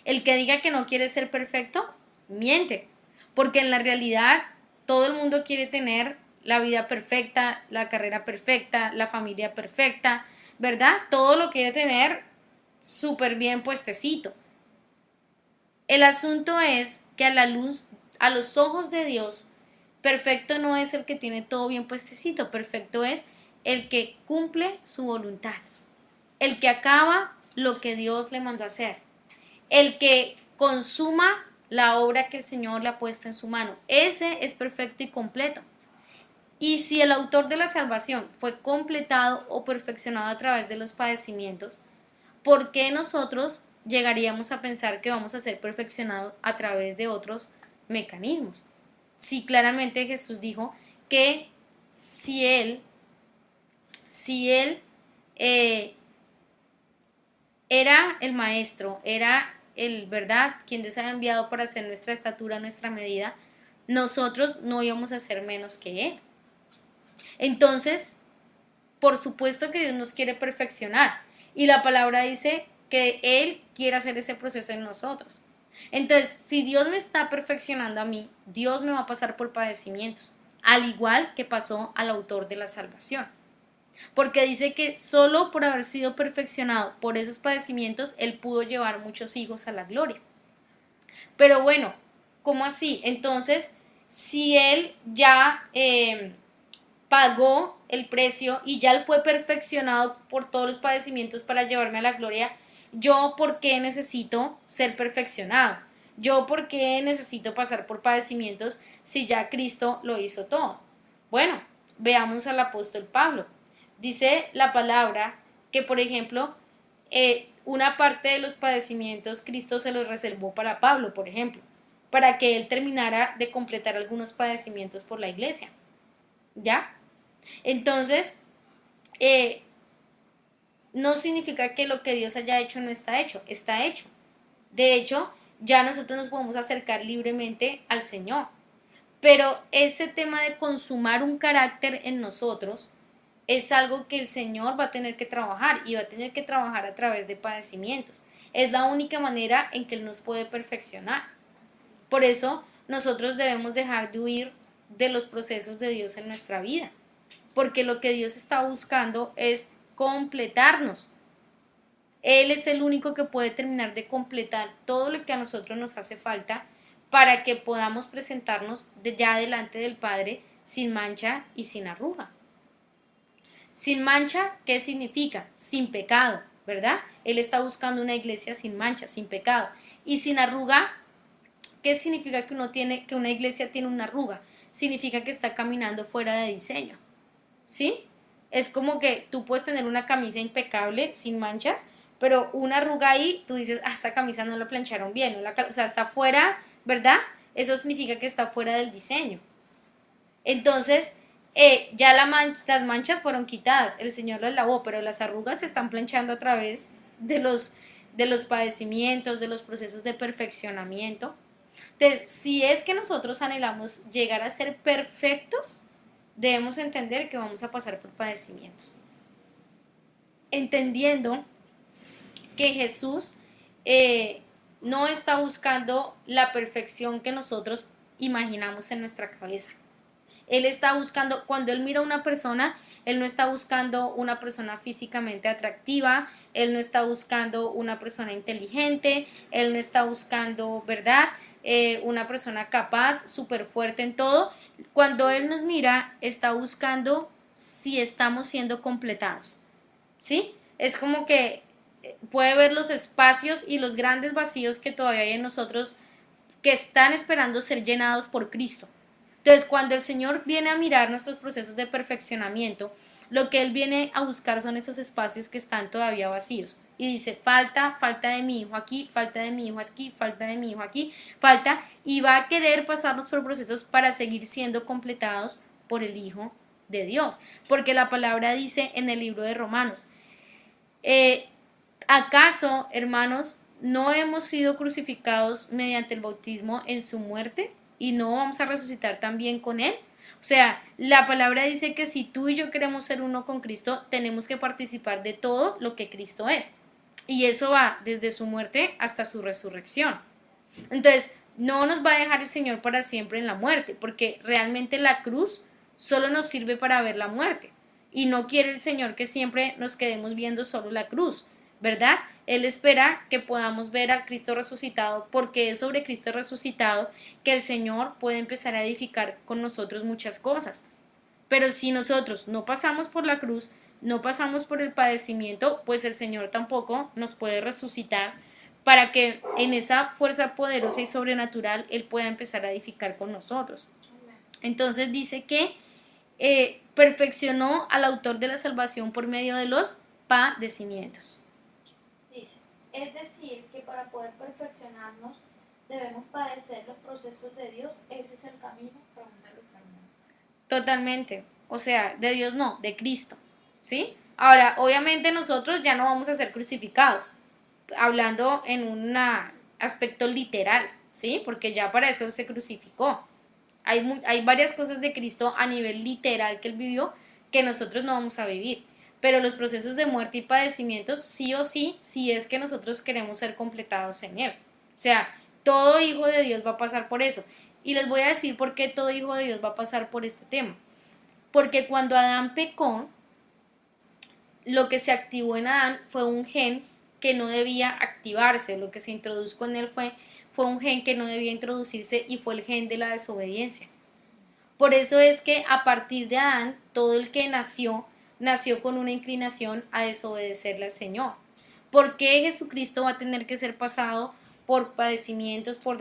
El que diga que no quiere ser perfecto, miente. Porque en la realidad, todo el mundo quiere tener la vida perfecta, la carrera perfecta, la familia perfecta, ¿verdad? Todo lo quiere tener súper bien puestecito. El asunto es que a la luz, a los ojos de Dios, perfecto no es el que tiene todo bien puestecito, perfecto es el que cumple su voluntad, el que acaba lo que Dios le mandó a hacer, el que consuma la obra que el Señor le ha puesto en su mano. Ese es perfecto y completo. Y si el autor de la salvación fue completado o perfeccionado a través de los padecimientos, ¿por qué nosotros llegaríamos a pensar que vamos a ser perfeccionados a través de otros mecanismos? Si claramente Jesús dijo que si él eh, era el maestro, era el verdad, quien Dios había enviado para hacer nuestra estatura, nuestra medida, nosotros no íbamos a ser menos que Él. Entonces, por supuesto que Dios nos quiere perfeccionar y la palabra dice que Él quiere hacer ese proceso en nosotros. Entonces, si Dios me está perfeccionando a mí, Dios me va a pasar por padecimientos, al igual que pasó al autor de la salvación. Porque dice que solo por haber sido perfeccionado por esos padecimientos, Él pudo llevar muchos hijos a la gloria. Pero bueno, ¿cómo así? Entonces, si Él ya pagó el precio y ya Él fue perfeccionado por todos los padecimientos para llevarme a la gloria, ¿yo por qué necesito ser perfeccionado? ¿Yo por qué necesito pasar por padecimientos si ya Cristo lo hizo todo? Bueno, veamos al apóstol Pablo. Dice la palabra que, por ejemplo, una parte de los padecimientos Cristo se los reservó para Pablo, por ejemplo, para que él terminara de completar algunos padecimientos por la iglesia. ¿Ya? Entonces, eh, no significa que lo que Dios haya hecho no está hecho, está hecho. De hecho, ya nosotros nos podemos acercar libremente al Señor. Pero ese tema de consumar un carácter en nosotros es algo que el Señor va a tener que trabajar y va a tener que trabajar a través de padecimientos. Es la única manera en que Él nos puede perfeccionar. Por eso nosotros debemos dejar de huir de los procesos de Dios en nuestra vida, porque lo que Dios está buscando es completarnos. Él es el único que puede terminar de completar todo lo que a nosotros nos hace falta para que podamos presentarnos ya delante del Padre sin mancha y sin arruga. Sin mancha, ¿qué significa? Sin pecado, ¿verdad? Él está buscando una iglesia sin mancha, sin pecado. Y sin arruga, ¿qué significa que una iglesia tiene una arruga? Significa que está caminando fuera de diseño, ¿sí? Es como que tú puedes tener una camisa impecable, sin manchas, pero una arruga ahí, tú dices, esa camisa no la plancharon bien, o sea, está fuera, ¿verdad? Eso significa que está fuera del diseño. Entonces, ya las manchas fueron quitadas, el Señor las lavó, pero las arrugas se están planchando a través de los padecimientos, de los procesos de perfeccionamiento. Entonces, si es que nosotros anhelamos llegar a ser perfectos, debemos entender que vamos a pasar por padecimientos. Entendiendo que Jesús no está buscando la perfección que nosotros imaginamos en nuestra cabeza. Él está buscando, cuando Él mira a una persona, Él no está buscando una persona físicamente atractiva, Él no está buscando una persona inteligente, Él no está buscando, ¿verdad? Una persona capaz, súper fuerte en todo. Cuando Él nos mira, está buscando si estamos siendo completados, ¿sí? Es como que puede ver los espacios y los grandes vacíos que todavía hay en nosotros que están esperando ser llenados por Cristo. Entonces, cuando el Señor viene a mirar nuestros procesos de perfeccionamiento, Lo que Él viene a buscar son esos espacios que están todavía vacíos. Y dice, falta de mi hijo aquí, falta de mi hijo aquí, falta de mi hijo aquí, falta, y va a querer pasarnos por procesos para seguir siendo completados por el Hijo de Dios. Porque la palabra dice en el libro de Romanos, eh, ¿acaso, hermanos, no hemos sido crucificados mediante el bautismo en su muerte y no vamos a resucitar también con Él? O sea, la palabra dice que si tú y yo queremos ser uno con Cristo, tenemos que participar de todo lo que Cristo es. Y eso va desde su muerte hasta su resurrección. Entonces, no nos va a dejar el Señor para siempre en la muerte, porque realmente la cruz solo nos sirve para ver la muerte. Y no quiere el Señor que siempre nos quedemos viendo solo la cruz, ¿verdad? Él espera que podamos ver a Cristo resucitado, porque es sobre Cristo resucitado que el Señor puede empezar a edificar con nosotros muchas cosas. Pero si nosotros no pasamos por la cruz, no pasamos por el padecimiento, pues el Señor tampoco nos puede resucitar para que en esa fuerza poderosa y sobrenatural Él pueda empezar a edificar con nosotros. Entonces dice que perfeccionó al autor de la salvación por medio de los padecimientos. Dice, es decir, que para poder perfeccionarnos debemos padecer los procesos de Dios. Ese es el camino. Pregúntale, Fernando. Totalmente. O sea, de Dios no, de Cristo. ¿Sí? Ahora, obviamente nosotros ya no vamos a ser crucificados, hablando en un aspecto literal, ¿sí? Porque ya para eso Él se crucificó. Hay varias cosas de Cristo a nivel literal que Él vivió que nosotros no vamos a vivir. Pero los procesos de muerte y padecimientos, sí o sí, si es que nosotros queremos ser completados en Él. O sea, todo hijo de Dios va a pasar por eso. Y les voy a decir por qué todo hijo de Dios va a pasar por este tema. Porque cuando Adán pecó, lo que se activó en Adán fue un gen que no debía activarse. Lo que se introdujo en él fue un gen que no debía introducirse y fue el gen de la desobediencia. Por eso es que a partir de Adán, todo el que nació con una inclinación a desobedecerle al Señor. ¿Por qué Jesucristo va a tener que ser pasado por padecimientos, por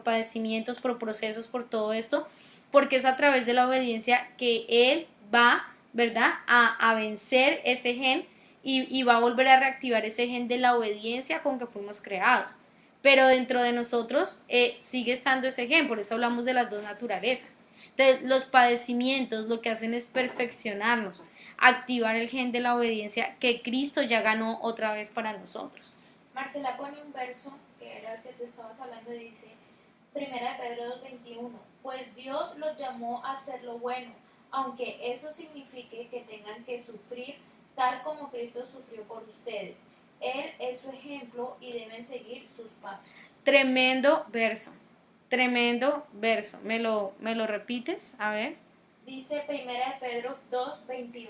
padecimientos, por procesos, por todo esto? Porque es a través de la obediencia que Él va, ¿verdad?, a vencer ese gen y va a volver a reactivar ese gen de la obediencia con que fuimos creados. Pero dentro de nosotros sigue estando ese gen, por eso hablamos de las dos naturalezas. Entonces, los padecimientos lo que hacen es perfeccionarnos, activar el gen de la obediencia que Cristo ya ganó otra vez para nosotros. Marcela pone un verso que era el que tú estabas hablando y dice, Primera de Pedro 2:21, pues Dios los llamó a hacer lo bueno, aunque eso signifique que tengan que sufrir tal como Cristo sufrió por ustedes. Él es su ejemplo y deben seguir sus pasos. Tremendo verso, tremendo verso. ¿Me lo repites? A ver. Dice Primera de Pedro 2:21.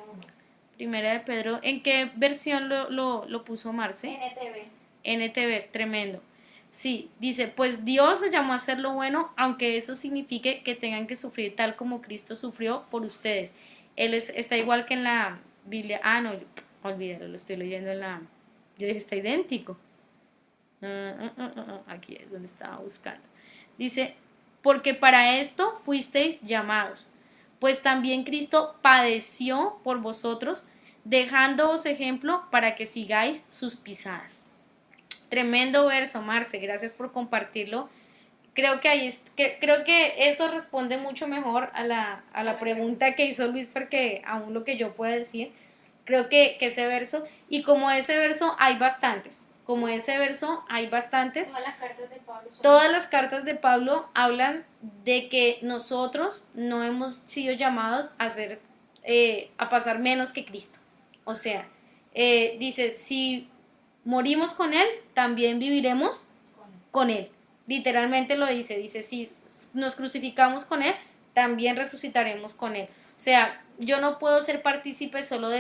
Primera de Pedro, ¿en qué versión lo puso Marce? NTV. NTV, tremendo. Sí, dice, pues Dios los llamó a hacer lo bueno, aunque eso signifique que tengan que sufrir tal como Cristo sufrió por ustedes. Está igual que en la Biblia. Ah, no, olvídalo, lo estoy leyendo en la... Yo dije, está idéntico. Aquí es donde estaba buscando. Dice, porque para esto fuisteis llamados, pues también Cristo padeció por vosotros, dejándoos ejemplo para que sigáis sus pisadas. Tremendo verso, Marce, gracias por compartirlo. Creo que eso responde mucho mejor a la pregunta que hizo Luis Fer que aún lo que yo pueda decir. Creo que ese verso, y como ese verso hay bastantes, Todas las cartas de Pablo hablan de que nosotros no hemos sido llamados a pasar menos que Cristo. O sea, dice, si morimos con Él, también viviremos con Él. Literalmente lo dice, si nos crucificamos con Él, también resucitaremos con Él. O sea, yo no puedo ser partícipe solo de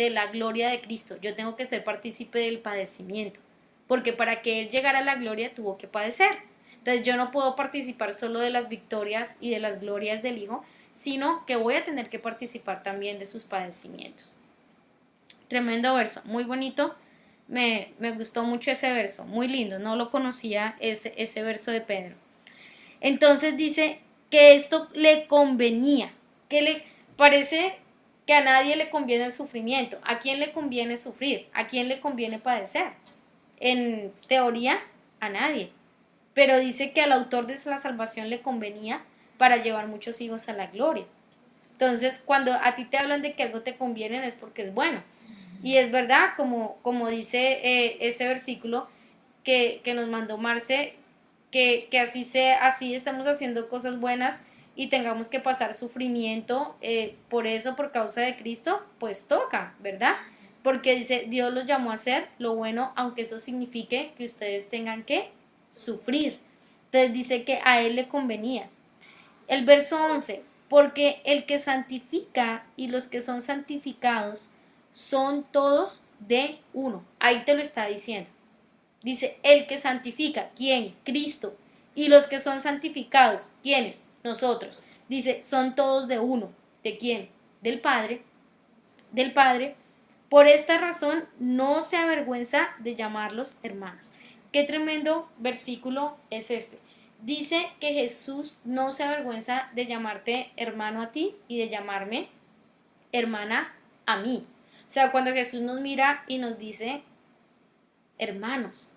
la gloria de Cristo, yo tengo que ser partícipe del padecimiento, porque para que Él llegara a la gloria tuvo que padecer. Entonces yo no puedo participar solo de las victorias y de las glorias del Hijo, sino que voy a tener que participar también de sus padecimientos. Tremendo verso, muy bonito. Me gustó mucho ese verso, muy lindo, no lo conocía ese verso de Pedro. Entonces dice que esto le convenía, que le parece que a nadie le conviene el sufrimiento. ¿A quién le conviene sufrir? ¿A quién le conviene padecer? En teoría, a nadie. Pero dice que al autor de la salvación le convenía para llevar muchos hijos a la gloria. Entonces, cuando a ti te hablan de que algo te conviene es porque es bueno. Y es verdad, como dice ese versículo que nos mandó Marce, que así sea, así estamos haciendo cosas buenas y tengamos que pasar sufrimiento por eso, por causa de Cristo, pues toca, ¿verdad? Porque dice, Dios los llamó a hacer lo bueno, aunque eso signifique que ustedes tengan que sufrir. Entonces dice que a Él le convenía. El verso 11, porque el que santifica y los que son santificados son todos de uno. Ahí te lo está diciendo. Dice, el que santifica, ¿quién? Cristo. Y los que son santificados, ¿quiénes? Nosotros. Dice, son todos de uno. ¿De quién? Del Padre. Del Padre. Por esta razón no se avergüenza de llamarlos hermanos. Qué tremendo versículo es este. Dice que Jesús no se avergüenza de llamarte hermano a ti y de llamarme hermana a mí. O sea, cuando Jesús nos mira y nos dice hermanos.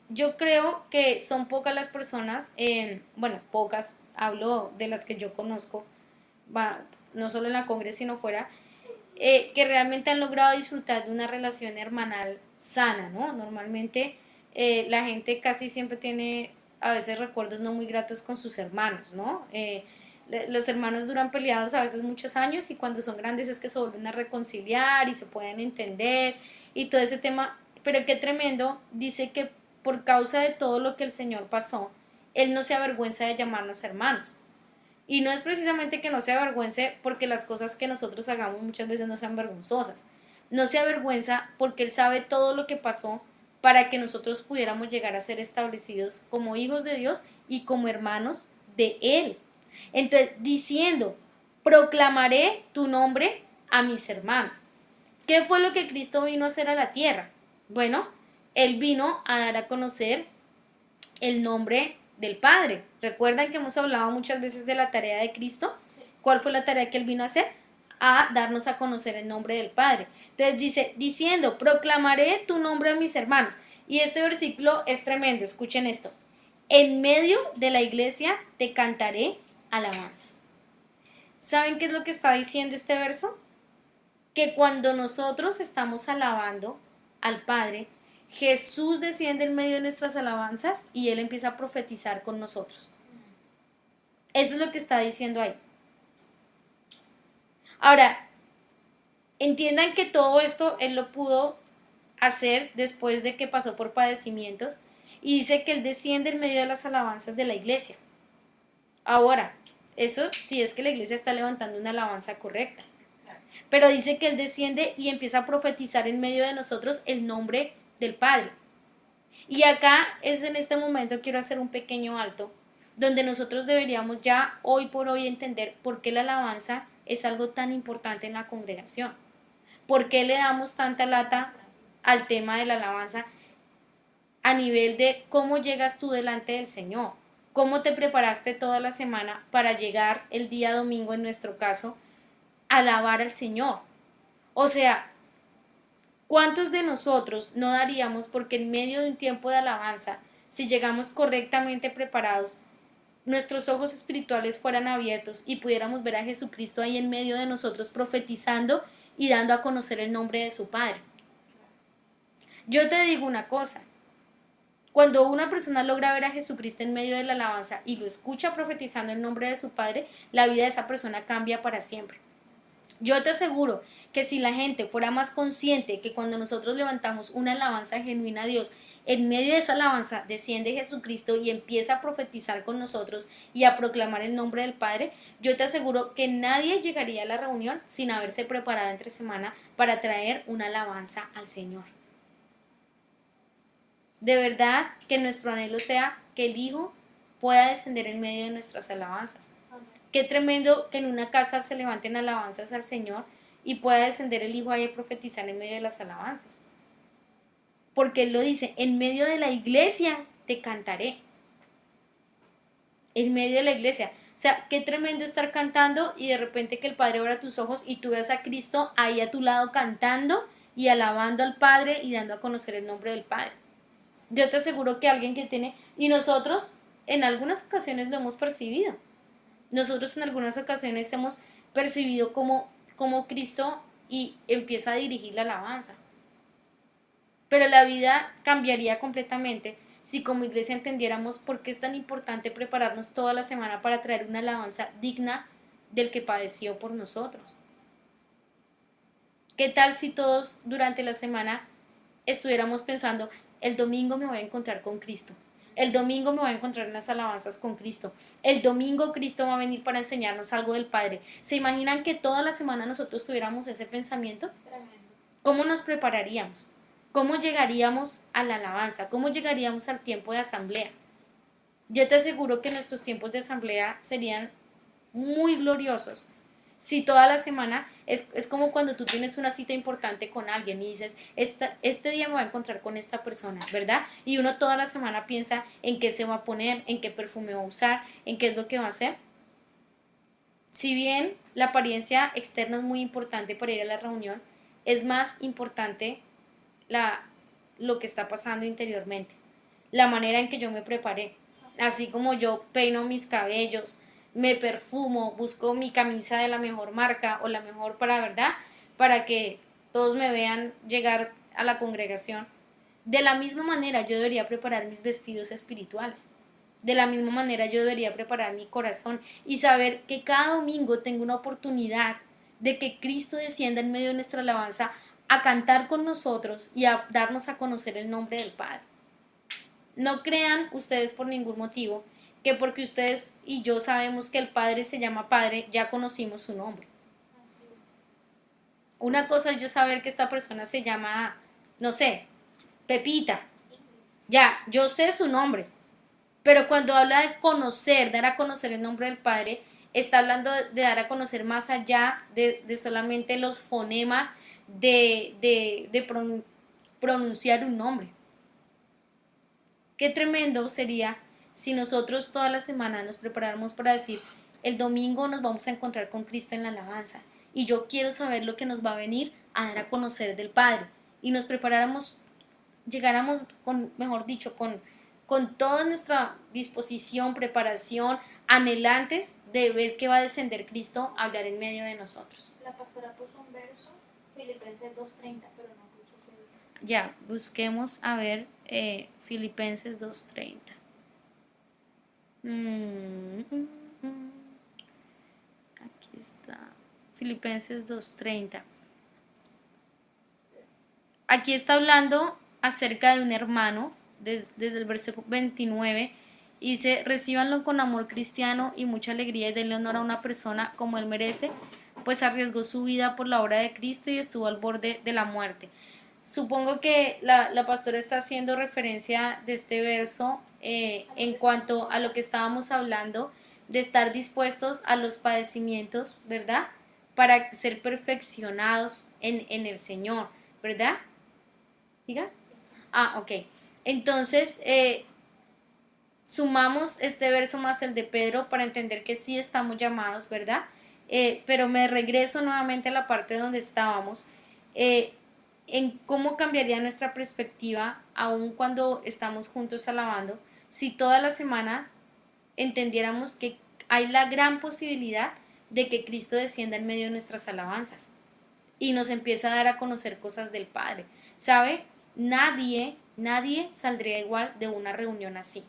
Yo creo que son pocas las personas, bueno, pocas, hablo de las que yo conozco, no solo en la congre sino fuera, que realmente han logrado disfrutar de una relación hermanal sana, ¿no? Normalmente la gente casi siempre tiene a veces recuerdos no muy gratos con sus hermanos, ¿no? Los hermanos duran peleados a veces muchos años y cuando son grandes es que se vuelven a reconciliar y se pueden entender y todo ese tema, pero qué tremendo, dice que por causa de todo lo que el Señor pasó, Él no se avergüenza de llamarnos hermanos. Y no es precisamente que no se avergüence porque las cosas que nosotros hagamos muchas veces no sean vergonzosas. No se avergüenza porque Él sabe todo lo que pasó para que nosotros pudiéramos llegar a ser establecidos como hijos de Dios y como hermanos de Él. Entonces, diciendo, proclamaré tu nombre a mis hermanos. ¿Qué fue lo que Cristo vino a hacer a la tierra? Bueno, Él vino a dar a conocer el nombre del Padre. ¿Recuerdan que hemos hablado muchas veces de la tarea de Cristo? ¿Cuál fue la tarea que Él vino a hacer? A darnos a conocer el nombre del Padre. Entonces dice, diciendo, proclamaré tu nombre a mis hermanos. Y este versículo es tremendo, escuchen esto. En medio de la iglesia te cantaré alabanzas. ¿Saben qué es lo que está diciendo este verso? Que cuando nosotros estamos alabando al Padre, Jesús desciende en medio de nuestras alabanzas y Él empieza a profetizar con nosotros. Eso es lo que está diciendo ahí. Ahora, entiendan que todo esto Él lo pudo hacer después de que pasó por padecimientos y dice que Él desciende en medio de las alabanzas de la iglesia. Ahora, eso sí es que la iglesia está levantando una alabanza correcta. Pero dice que Él desciende y empieza a profetizar en medio de nosotros el nombre del Padre. Y acá es en este momento quiero hacer un pequeño alto, donde nosotros deberíamos ya hoy por hoy entender por qué la alabanza es algo tan importante en la congregación. ¿Por qué le damos tanta lata al tema de la alabanza a nivel de cómo llegas tú delante del Señor? ¿Cómo te preparaste toda la semana para llegar el día domingo, en nuestro caso, a alabar al Señor? O sea, ¿cuántos de nosotros no daríamos porque en medio de un tiempo de alabanza, si llegamos correctamente preparados, nuestros ojos espirituales fueran abiertos y pudiéramos ver a Jesucristo ahí en medio de nosotros profetizando y dando a conocer el nombre de su Padre? Yo te digo una cosa, cuando una persona logra ver a Jesucristo en medio de la alabanza y lo escucha profetizando el nombre de su Padre, la vida de esa persona cambia para siempre. Yo te aseguro que si la gente fuera más consciente que cuando nosotros levantamos una alabanza genuina a Dios, en medio de esa alabanza desciende Jesucristo y empieza a profetizar con nosotros y a proclamar el nombre del Padre, yo te aseguro que nadie llegaría a la reunión sin haberse preparado entre semana para traer una alabanza al Señor. De verdad que nuestro anhelo sea que el Hijo pueda descender en medio de nuestras alabanzas. Qué tremendo que en una casa se levanten alabanzas al Señor y pueda descender el Hijo ahí a profetizar en medio de las alabanzas. Porque Él lo dice, en medio de la iglesia te cantaré. En medio de la iglesia. O sea, qué tremendo estar cantando y de repente que el Padre abra tus ojos y tú veas a Cristo ahí a tu lado cantando y alabando al Padre y dando a conocer el nombre del Padre. Yo te aseguro que alguien que tiene, y nosotros en algunas ocasiones lo hemos percibido. Nosotros en algunas ocasiones hemos percibido como Cristo y empieza a dirigir la alabanza. Pero la vida cambiaría completamente si como iglesia entendiéramos por qué es tan importante prepararnos toda la semana para traer una alabanza digna del que padeció por nosotros. ¿Qué tal si todos durante la semana estuviéramos pensando, el domingo me voy a encontrar con Cristo? El domingo me voy a encontrar en las alabanzas con Cristo. El domingo Cristo va a venir para enseñarnos algo del Padre. ¿Se imaginan que toda la semana nosotros tuviéramos ese pensamiento? Tremendo. ¿Cómo nos prepararíamos? ¿Cómo llegaríamos a la alabanza? ¿Cómo llegaríamos al tiempo de asamblea? Yo te aseguro que nuestros tiempos de asamblea serían muy gloriosos si toda la semana es como cuando tú tienes una cita importante con alguien y dices, este día me voy a encontrar con esta persona, ¿verdad? Y uno toda la semana piensa en qué se va a poner, en qué perfume va a usar, en qué es lo que va a hacer. Si bien la apariencia externa es muy importante para ir a la reunión, es más importante la, lo que está pasando interiormente, la manera en que yo me preparé, así como yo peino mis cabellos, me perfumo, busco mi camisa de la mejor marca o la mejor para, ¿verdad? Para que todos me vean llegar a la congregación. De la misma manera yo debería preparar mis vestidos espirituales. De la misma manera yo debería preparar mi corazón y saber que cada domingo tengo una oportunidad de que Cristo descienda en medio de nuestra alabanza a cantar con nosotros y a darnos a conocer el nombre del Padre. No crean ustedes por ningún motivo que porque ustedes y yo sabemos que el Padre se llama Padre, ya conocimos su nombre. Así. Una cosa es yo saber que esta persona se llama, no sé, Pepita. Ya, yo sé su nombre. Pero cuando habla de conocer, dar a conocer el nombre del Padre, está hablando de dar a conocer más allá de solamente los fonemas de pronunciar un nombre. Qué tremendo sería si nosotros toda la semana nos preparáramos para decir, el domingo nos vamos a encontrar con Cristo en la alabanza y yo quiero saber lo que nos va a venir a dar a conocer del Padre y nos preparáramos, llegáramos con, mejor dicho, con toda nuestra disposición, preparación, anhelantes de ver que va a descender Cristo a hablar en medio de nosotros. La pastora puso un verso, Filipenses 2:30, pero no puso que... Ya, busquemos a ver Filipenses 2:30. Aquí está. Filipenses 2:30. Aquí está hablando acerca de un hermano, desde el versículo 29, y dice, recíbanlo con amor cristiano y mucha alegría y denle honor a una persona como él merece, pues arriesgó su vida por la obra de Cristo y estuvo al borde de la muerte. Supongo que la pastora está haciendo referencia de este verso en cuanto a lo que estábamos hablando, de estar dispuestos a los padecimientos, ¿verdad? Para ser perfeccionados en el Señor, ¿verdad? ¿Diga? Ah, ok. Entonces, sumamos este verso más el de Pedro para entender que sí estamos llamados, ¿verdad? Pero me regreso nuevamente a la parte donde estábamos, en cómo cambiaría nuestra perspectiva aun cuando estamos juntos alabando, si toda la semana entendiéramos que hay la gran posibilidad de que Cristo descienda en medio de nuestras alabanzas y nos empiece a dar a conocer cosas del Padre. ¿Sabe? Nadie saldría igual de una reunión así.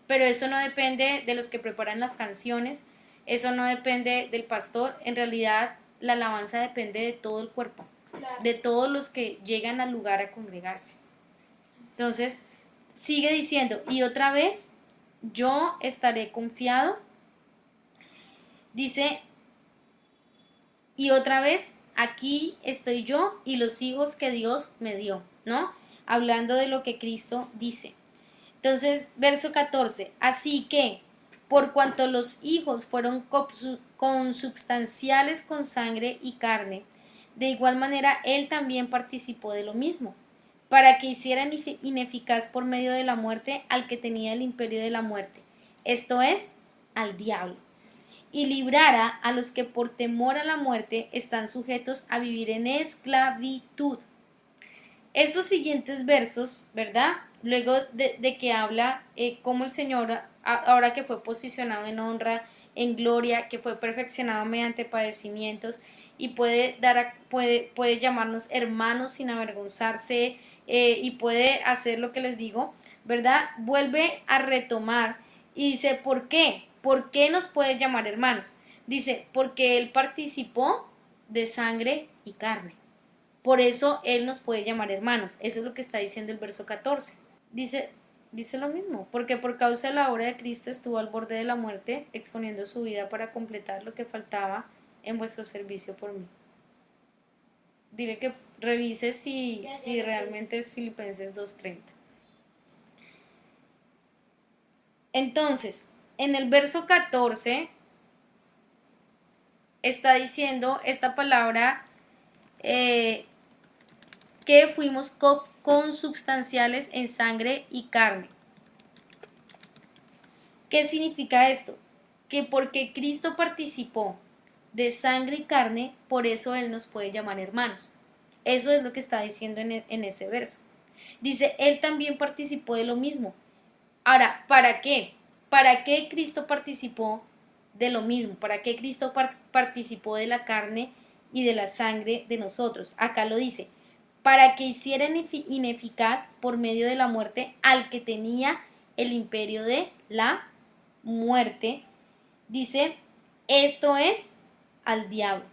Pero eso no depende de los que preparan las canciones, eso no depende del pastor, en realidad la alabanza depende de todo el cuerpo, Claro. de todos los que llegan al lugar a congregarse. Entonces, sigue diciendo, y otra vez, yo estaré confiado, dice, y otra vez, aquí estoy yo y los hijos que Dios me dio, ¿no? Hablando de lo que Cristo dice. Entonces, verso 14, así que, por cuanto los hijos fueron consubstanciales con sangre y carne, de igual manera él también participó de lo mismo, para que hiciera ineficaz por medio de la muerte al que tenía el imperio de la muerte, esto es, al diablo. y librara a los que por temor a la muerte están sujetos a vivir en esclavitud. Estos siguientes versos, ¿verdad? Luego de que habla cómo el Señor, ahora que fue posicionado en honra, en gloria, que fue perfeccionado mediante padecimientos y puede llamarnos hermanos sin avergonzarse, y puede hacer lo que les digo, ¿verdad? Vuelve a retomar y dice, ¿por qué? ¿Por qué nos puede llamar hermanos? Dice, porque Él participó de sangre y carne. Por eso Él nos puede llamar hermanos. Eso es lo que está diciendo el verso 14. Dice lo mismo, porque por causa de la obra de Cristo estuvo al borde de la muerte, exponiendo su vida para completar lo que faltaba en vuestro servicio por mí. Dile que revise si realmente es Filipenses 2:30. Entonces, en el verso 14 está diciendo esta palabra, que fuimos consubstanciales en sangre y carne. ¿Qué significa esto? Que porque Cristo participó de sangre y carne, por eso Él nos puede llamar hermanos. Eso es lo que está diciendo en ese verso. Dice, Él también participó de lo mismo. Ahora, ¿para qué? ¿Para qué Cristo participó de lo mismo? ¿Para qué Cristo participó de la carne y de la sangre de nosotros? Acá lo dice, para que hiciera ineficaz por medio de la muerte al que tenía el imperio de la muerte, dice, esto es al diablo,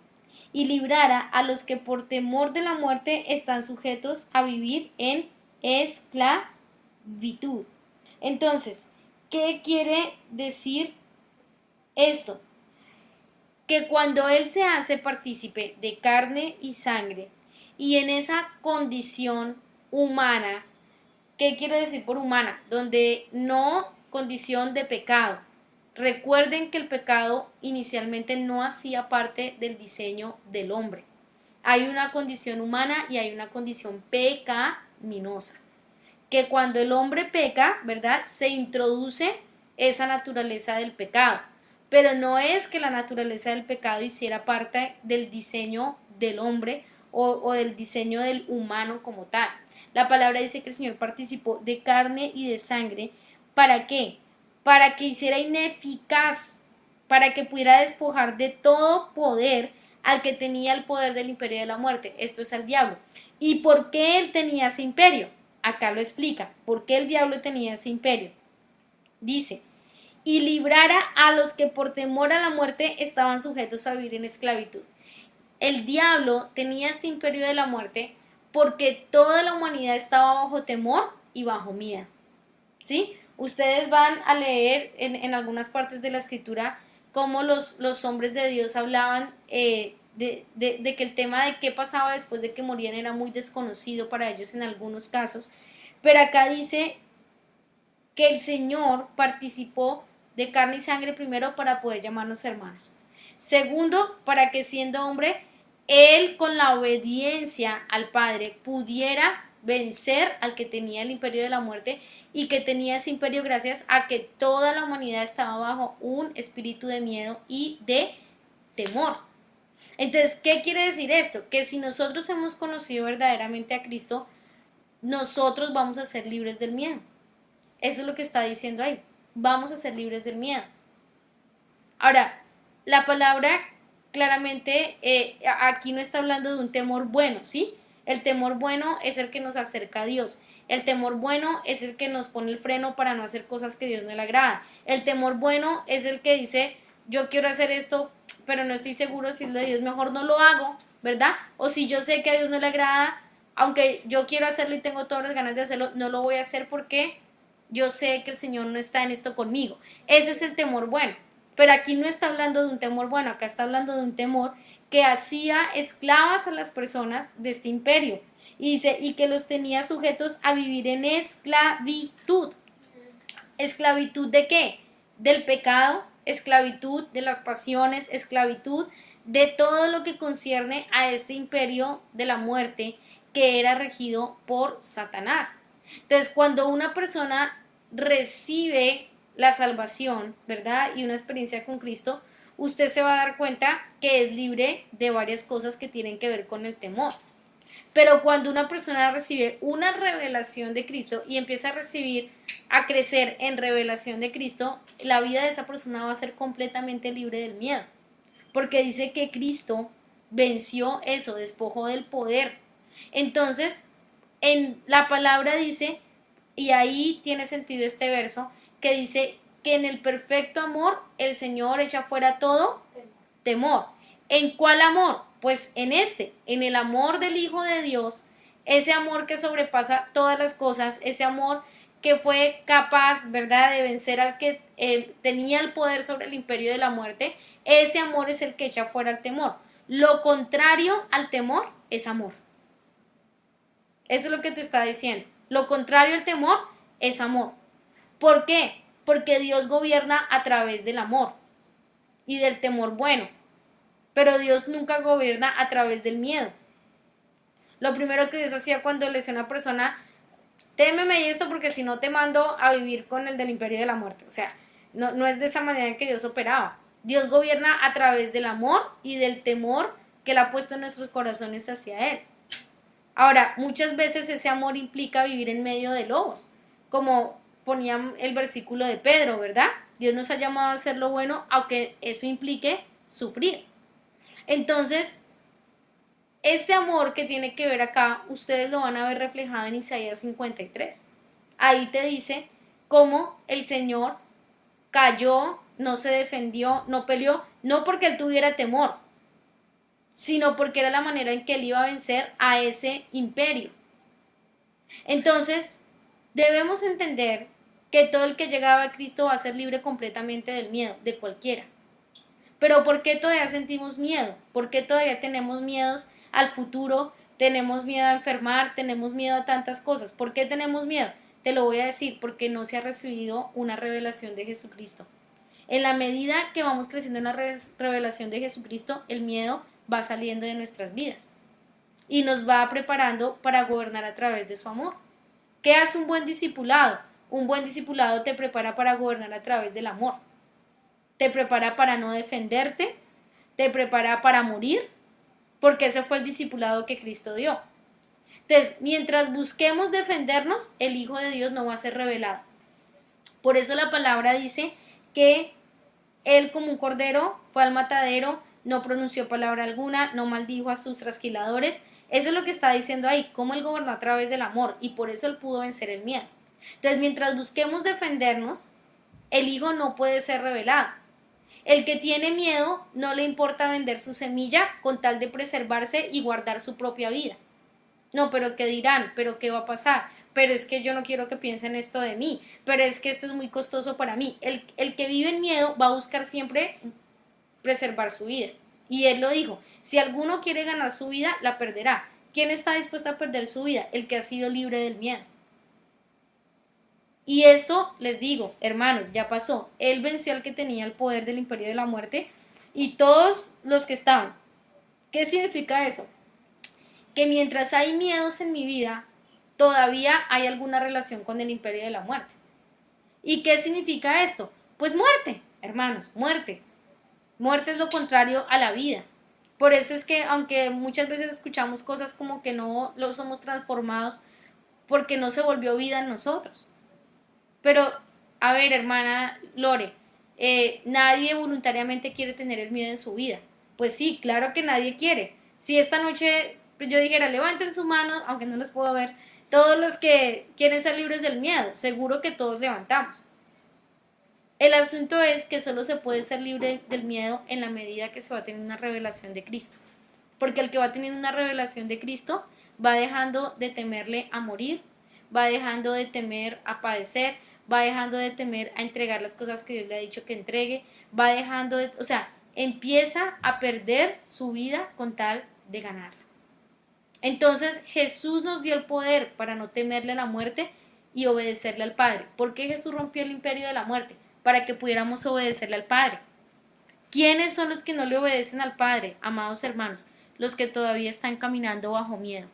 y librara a los que por temor de la muerte están sujetos a vivir en esclavitud. Entonces, ¿qué quiere decir esto? Que cuando Él se hace partícipe de carne y sangre, y en esa condición humana, ¿qué quiere decir por humana? Donde no condición de pecado. Recuerden que el pecado inicialmente no hacía parte del diseño del hombre. Hay una condición humana y hay una condición pecaminosa. Que cuando el hombre peca, ¿verdad? Se introduce esa naturaleza del pecado. Pero no es que la naturaleza del pecado hiciera parte del diseño del hombre o del diseño del humano como tal. La palabra dice que el Señor participó de carne y de sangre. ¿Para qué? Para que hiciera ineficaz, para que pudiera despojar de todo poder al que tenía el poder del imperio de la muerte. Esto es al diablo. ¿Y por qué él tenía ese imperio? Acá lo explica. ¿Por qué el diablo tenía ese imperio? Dice, y librara a los que por temor a la muerte estaban sujetos a vivir en esclavitud. El diablo tenía este imperio de la muerte porque toda la humanidad estaba bajo temor y bajo miedo. ¿Sí? Ustedes van a leer en algunas partes de la escritura cómo los hombres de Dios hablaban de que el tema de qué pasaba después de que morían era muy desconocido para ellos en algunos casos. Pero acá dice que el Señor participó de carne y sangre primero para poder llamarnos hermanos. Segundo, para que siendo hombre, Él con la obediencia al Padre pudiera vencer al que tenía el imperio de la muerte y que tenía ese imperio gracias a que toda la humanidad estaba bajo un espíritu de miedo y de temor. Entonces, ¿qué quiere decir esto? Que si nosotros hemos conocido verdaderamente a Cristo, nosotros vamos a ser libres del miedo. Eso es lo que está diciendo ahí. Vamos a ser libres del miedo. Ahora, la palabra claramente aquí no está hablando de un temor bueno, ¿sí? El temor bueno es el que nos acerca a Dios. El temor bueno es el que nos pone el freno para no hacer cosas que Dios no le agrada. El temor bueno es el que dice, yo quiero hacer esto, pero no estoy seguro si es lo de Dios, mejor no lo hago, ¿verdad? O si yo sé que a Dios no le agrada, aunque yo quiero hacerlo y tengo todas las ganas de hacerlo, no lo voy a hacer porque yo sé que el Señor no está en esto conmigo. Ese es el temor bueno. Pero aquí no está hablando de un temor bueno, acá está hablando de un temor que hacía esclavas a las personas de este imperio. Y dice, y que los tenía sujetos a vivir en esclavitud. ¿Esclavitud de qué? Del pecado, esclavitud de las pasiones, esclavitud de todo lo que concierne a este imperio de la muerte que era regido por Satanás. Entonces, cuando una persona recibe la salvación, ¿verdad? Y una experiencia con Cristo, usted se va a dar cuenta que es libre de varias cosas que tienen que ver con el temor. Pero cuando una persona recibe una revelación de Cristo y empieza a crecer en revelación de Cristo, la vida de esa persona va a ser completamente libre del miedo. Porque dice que Cristo venció eso, despojó del poder. Entonces, en la palabra dice, y ahí tiene sentido este verso, que dice que en el perfecto amor el Señor echa fuera todo temor. ¿En cuál amor? Pues en el amor del Hijo de Dios, ese amor que sobrepasa todas las cosas, ese amor que fue capaz, ¿verdad?, de vencer al que tenía el poder sobre el imperio de la muerte. Ese amor es el que echa fuera el temor. Lo contrario al temor es amor. Eso es lo que te está diciendo. Lo contrario al temor es amor. ¿Por qué? Porque Dios gobierna a través del amor y del temor bueno. Pero Dios nunca gobierna a través del miedo. Lo primero que Dios hacía cuando le decía a una persona, témeme esto porque si no te mando a vivir con el del imperio de la muerte. O sea, no es de esa manera en que Dios operaba. Dios gobierna a través del amor y del temor que Él ha puesto en nuestros corazones hacia Él. Ahora, muchas veces ese amor implica vivir en medio de lobos, como ponía el versículo de Pedro, ¿verdad? Dios nos ha llamado a hacer lo bueno, aunque eso implique sufrir. Entonces, este amor que tiene que ver acá, ustedes lo van a ver reflejado en Isaías 53. Ahí te dice cómo el Señor cayó, no se defendió, no peleó, no porque él tuviera temor, sino porque era la manera en que él iba a vencer a ese imperio. Entonces, debemos entender que todo el que llegaba a Cristo va a ser libre completamente del miedo, de cualquiera. Pero ¿por qué todavía sentimos miedo? ¿Por qué todavía tenemos miedos al futuro? Tenemos miedo a enfermar, tenemos miedo a tantas cosas. ¿Por qué tenemos miedo? Te lo voy a decir, porque no se ha recibido una revelación de Jesucristo. En la medida que vamos creciendo en la revelación de Jesucristo, el miedo va saliendo de nuestras vidas y nos va preparando para gobernar a través de su amor. ¿Qué hace un buen discipulado? Un buen discipulado te prepara para gobernar a través del amor. Te prepara para no defenderte, te prepara para morir, porque ese fue el discipulado que Cristo dio. Entonces, mientras busquemos defendernos, el Hijo de Dios no va a ser revelado. Por eso la palabra dice que Él como un cordero fue al matadero, no pronunció palabra alguna, no maldijo a sus trasquiladores. Eso es lo que está diciendo ahí, cómo Él gobernó a través del amor, y por eso Él pudo vencer el miedo. Entonces, mientras busquemos defendernos, el Hijo no puede ser revelado. El que tiene miedo no le importa vender su semilla con tal de preservarse y guardar su propia vida. No, pero ¿qué dirán? ¿Pero qué va a pasar? Pero es que yo no quiero que piensen esto de mí, pero es que esto es muy costoso para mí. El que vive en miedo va a buscar siempre preservar su vida. Y Él lo dijo, si alguno quiere ganar su vida, la perderá. ¿Quién está dispuesto a perder su vida? El que ha sido libre del miedo. Y esto, les digo, hermanos, ya pasó. Él venció al que tenía el poder del imperio de la muerte y todos los que estaban. ¿Qué significa eso? Que mientras hay miedos en mi vida, todavía hay alguna relación con el imperio de la muerte. ¿Y qué significa esto? Pues muerte, hermanos, muerte. Muerte es lo contrario a la vida. Por eso es que, aunque muchas veces escuchamos cosas como que no lo somos transformados, porque no se volvió vida en nosotros. Pero, a ver, hermana Lore, nadie voluntariamente quiere tener el miedo en su vida. Pues sí, claro que nadie quiere. Si esta noche yo dijera, levanten su mano, aunque no les puedo ver, todos los que quieren ser libres del miedo, seguro que todos levantamos. El asunto es que solo se puede ser libre del miedo en la medida que se va teniendo una revelación de Cristo. Porque el que va teniendo una revelación de Cristo va dejando de temerle a morir, va dejando de temer a padecer, va dejando de temer a entregar las cosas que Dios le ha dicho que entregue, va dejando de, o sea, empieza a perder su vida con tal de ganarla. Entonces Jesús nos dio el poder para no temerle a la muerte y obedecerle al Padre. ¿Por qué Jesús rompió el imperio de la muerte? Para que pudiéramos obedecerle al Padre. ¿Quiénes son los que no le obedecen al Padre, amados hermanos? Los que todavía están caminando bajo miedo.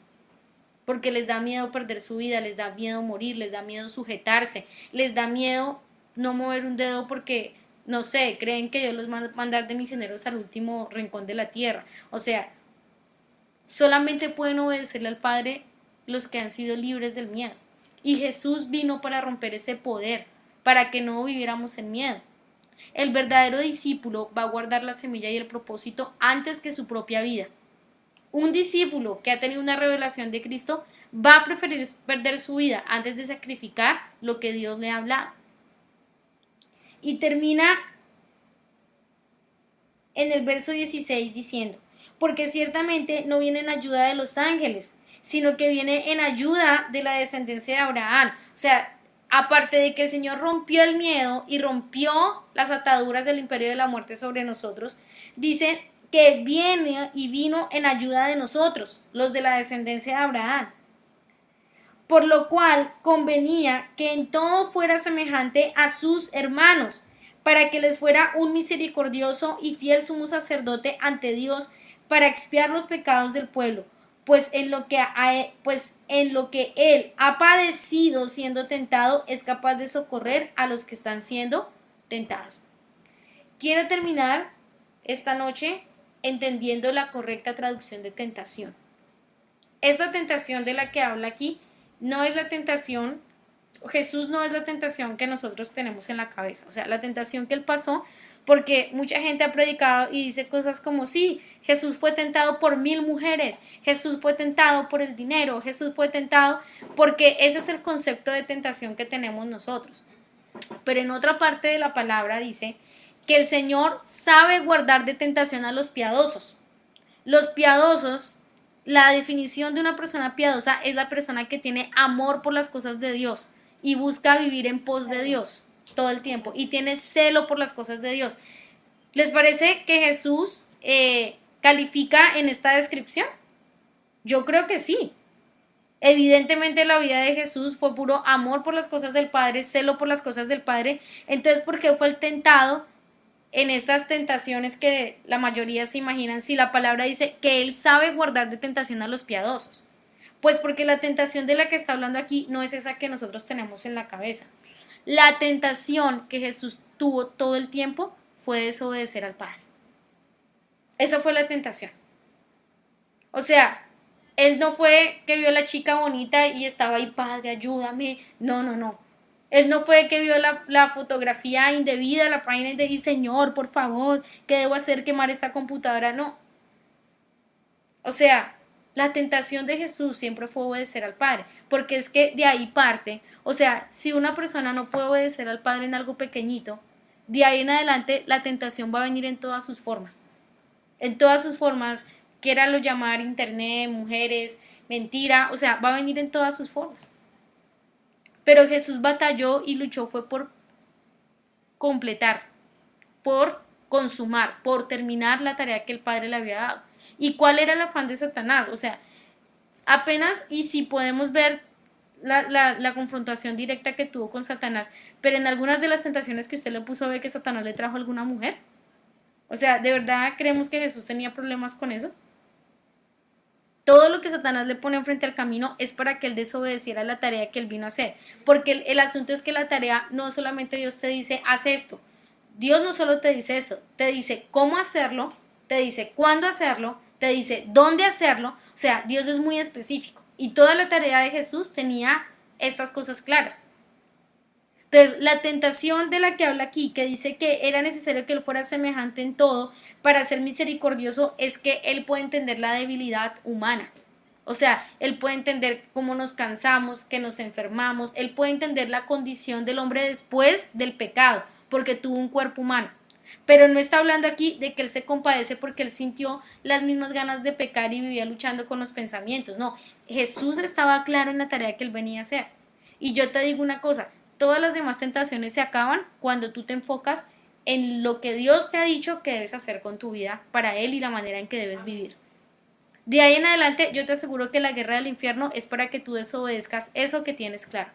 Porque les da miedo perder su vida, les da miedo morir, les da miedo sujetarse, les da miedo no mover un dedo porque no sé, creen que Dios los va a mandar de misioneros al último rincón de la tierra. O sea, solamente pueden obedecerle al Padre los que han sido libres del miedo. Y Jesús vino para romper ese poder, para que no viviéramos en miedo. El verdadero discípulo va a guardar la semilla y el propósito antes que su propia vida. Un discípulo que ha tenido una revelación de Cristo va a preferir perder su vida antes de sacrificar lo que Dios le ha hablado. Y termina en el verso 16 diciendo, porque ciertamente no viene en ayuda de los ángeles, sino que viene en ayuda de la descendencia de Abraham. O sea, aparte de que el Señor rompió el miedo y rompió las ataduras del imperio de la muerte sobre nosotros, dice que viene y vino en ayuda de nosotros, los de la descendencia de Abraham. Por lo cual convenía que en todo fuera semejante a sus hermanos, para que les fuera un misericordioso y fiel sumo sacerdote ante Dios para expiar los pecados del pueblo, pues en lo que él ha padecido siendo tentado es capaz de socorrer a los que están siendo tentados. Quiero terminar esta noche entendiendo la correcta traducción de tentación. Esta tentación de la que habla aquí no es la tentación, Jesús no es la tentación que nosotros tenemos en la cabeza, o sea, la tentación que él pasó, porque mucha gente ha predicado y dice cosas como, sí, Jesús fue tentado por 1000 mujeres, Jesús fue tentado por el dinero, Jesús fue tentado, porque ese es el concepto de tentación que tenemos nosotros. Pero en otra parte de la palabra dice que el Señor sabe guardar de tentación a los piadosos. Los piadosos, la definición de una persona piadosa es la persona que tiene amor por las cosas de Dios y busca vivir en pos de Dios todo el tiempo y tiene celo por las cosas de Dios. ¿Les parece que Jesús califica en esta descripción? Yo creo que sí. Evidentemente la vida de Jesús fue puro amor por las cosas del Padre, celo por las cosas del Padre. Entonces, ¿por qué fue el tentado en estas tentaciones que la mayoría se imaginan si la palabra dice que Él sabe guardar de tentación a los piadosos? Pues porque la tentación de la que está hablando aquí no es esa que nosotros tenemos en la cabeza. La tentación que Jesús tuvo todo el tiempo fue desobedecer al Padre. Esa fue la tentación. O sea, Él no fue que vio a la chica bonita y estaba ahí, Padre, ayúdame. No, no, no. Él no fue que vio la fotografía indebida, la página indebida, y Señor, por favor, ¿qué debo hacer? Quemar esta computadora. No. O sea, la tentación de Jesús siempre fue obedecer al Padre, porque es que de ahí parte. O sea, si una persona no puede obedecer al Padre en algo pequeñito, de ahí en adelante la tentación va a venir en todas sus formas. En todas sus formas, quiéralo llamar internet, mujeres, mentira, o sea, va a venir en todas sus formas. Pero Jesús batalló y luchó fue por completar, por consumar, por terminar la tarea que el Padre le había dado. ¿Y cuál era el afán de Satanás? O sea, apenas, y si podemos ver la confrontación directa que tuvo con Satanás, pero en algunas de las tentaciones que usted le puso, ve que Satanás le trajo a alguna mujer. O sea, ¿de verdad creemos que Jesús tenía problemas con eso? Todo lo que Satanás le pone enfrente al camino es para que él desobedeciera la tarea que él vino a hacer. Porque el asunto es que la tarea no solamente Dios te dice, haz esto. Dios no solo te dice esto, te dice cómo hacerlo, te dice cuándo hacerlo, te dice dónde hacerlo. O sea, Dios es muy específico. Y toda la tarea de Jesús tenía estas cosas claras. Entonces, la tentación de la que habla aquí, que dice que era necesario que él fuera semejante en todo para ser misericordioso, es que él puede entender la debilidad humana. O sea, él puede entender cómo nos cansamos, que nos enfermamos, él puede entender la condición del hombre después del pecado, porque tuvo un cuerpo humano. Pero no está hablando aquí de que él se compadece porque él sintió las mismas ganas de pecar y vivía luchando con los pensamientos. No, Jesús estaba claro en la tarea que él venía a hacer. Y yo te digo una cosa, todas las demás tentaciones se acaban cuando tú te enfocas en lo que Dios te ha dicho que debes hacer con tu vida para Él y la manera en que debes vivir. De ahí en adelante yo te aseguro que la guerra del infierno es para que tú desobedezcas eso que tienes claro.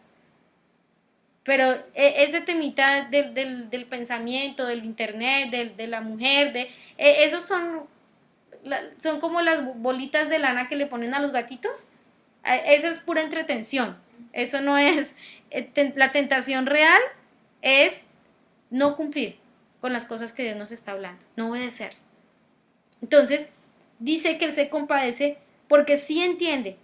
Pero ese temita del pensamiento, del internet, de la mujer, esos son como las bolitas de lana que le ponen a los gatitos. Eso es pura entretención. Eso no es, la tentación real es no cumplir. con las cosas que Dios nos está hablando, no obedecer. Entonces, dice que Él se compadece porque sí entiende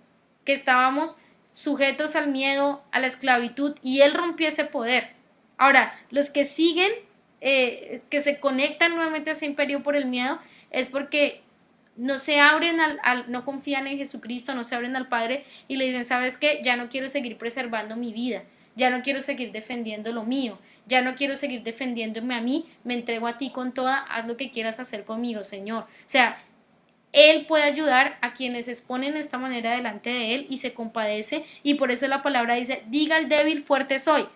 que estábamos sujetos al miedo, a la esclavitud, y Él rompió ese poder. Ahora, los que siguen, que se conectan nuevamente a ese imperio por el miedo, es porque no se abren no confían en Jesucristo, no se abren al Padre y le dicen, ¿sabes qué? Ya no quiero seguir preservando mi vida, ya no quiero seguir defendiendo lo mío, ya no quiero seguir defendiéndome a mí, me entrego a ti con toda, haz lo que quieras hacer conmigo, Señor. O sea, Él puede ayudar a quienes exponen de esta manera delante de Él y se compadece, y por eso la palabra dice, diga al débil, fuerte soy.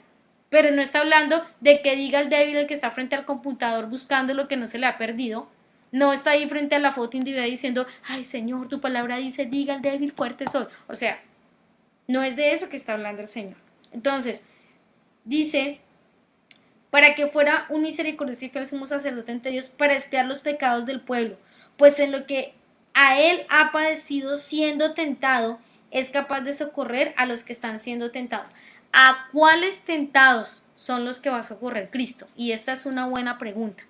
Pero no está hablando de que diga el débil el que está frente al computador buscando lo que no se le ha perdido. No está ahí frente a la foto individual diciendo, ay Señor, tu palabra dice, diga al débil, fuerte soy. O sea, no es de eso que está hablando el Señor. Entonces, dice, para que fuera un misericordioso y fiel sumo sacerdote ante Dios para expiar los pecados del pueblo, pues en lo que a él ha padecido siendo tentado, es capaz de socorrer a los que están siendo tentados. ¿A cuáles tentados son los que va a socorrer Cristo? Y esta es una buena pregunta.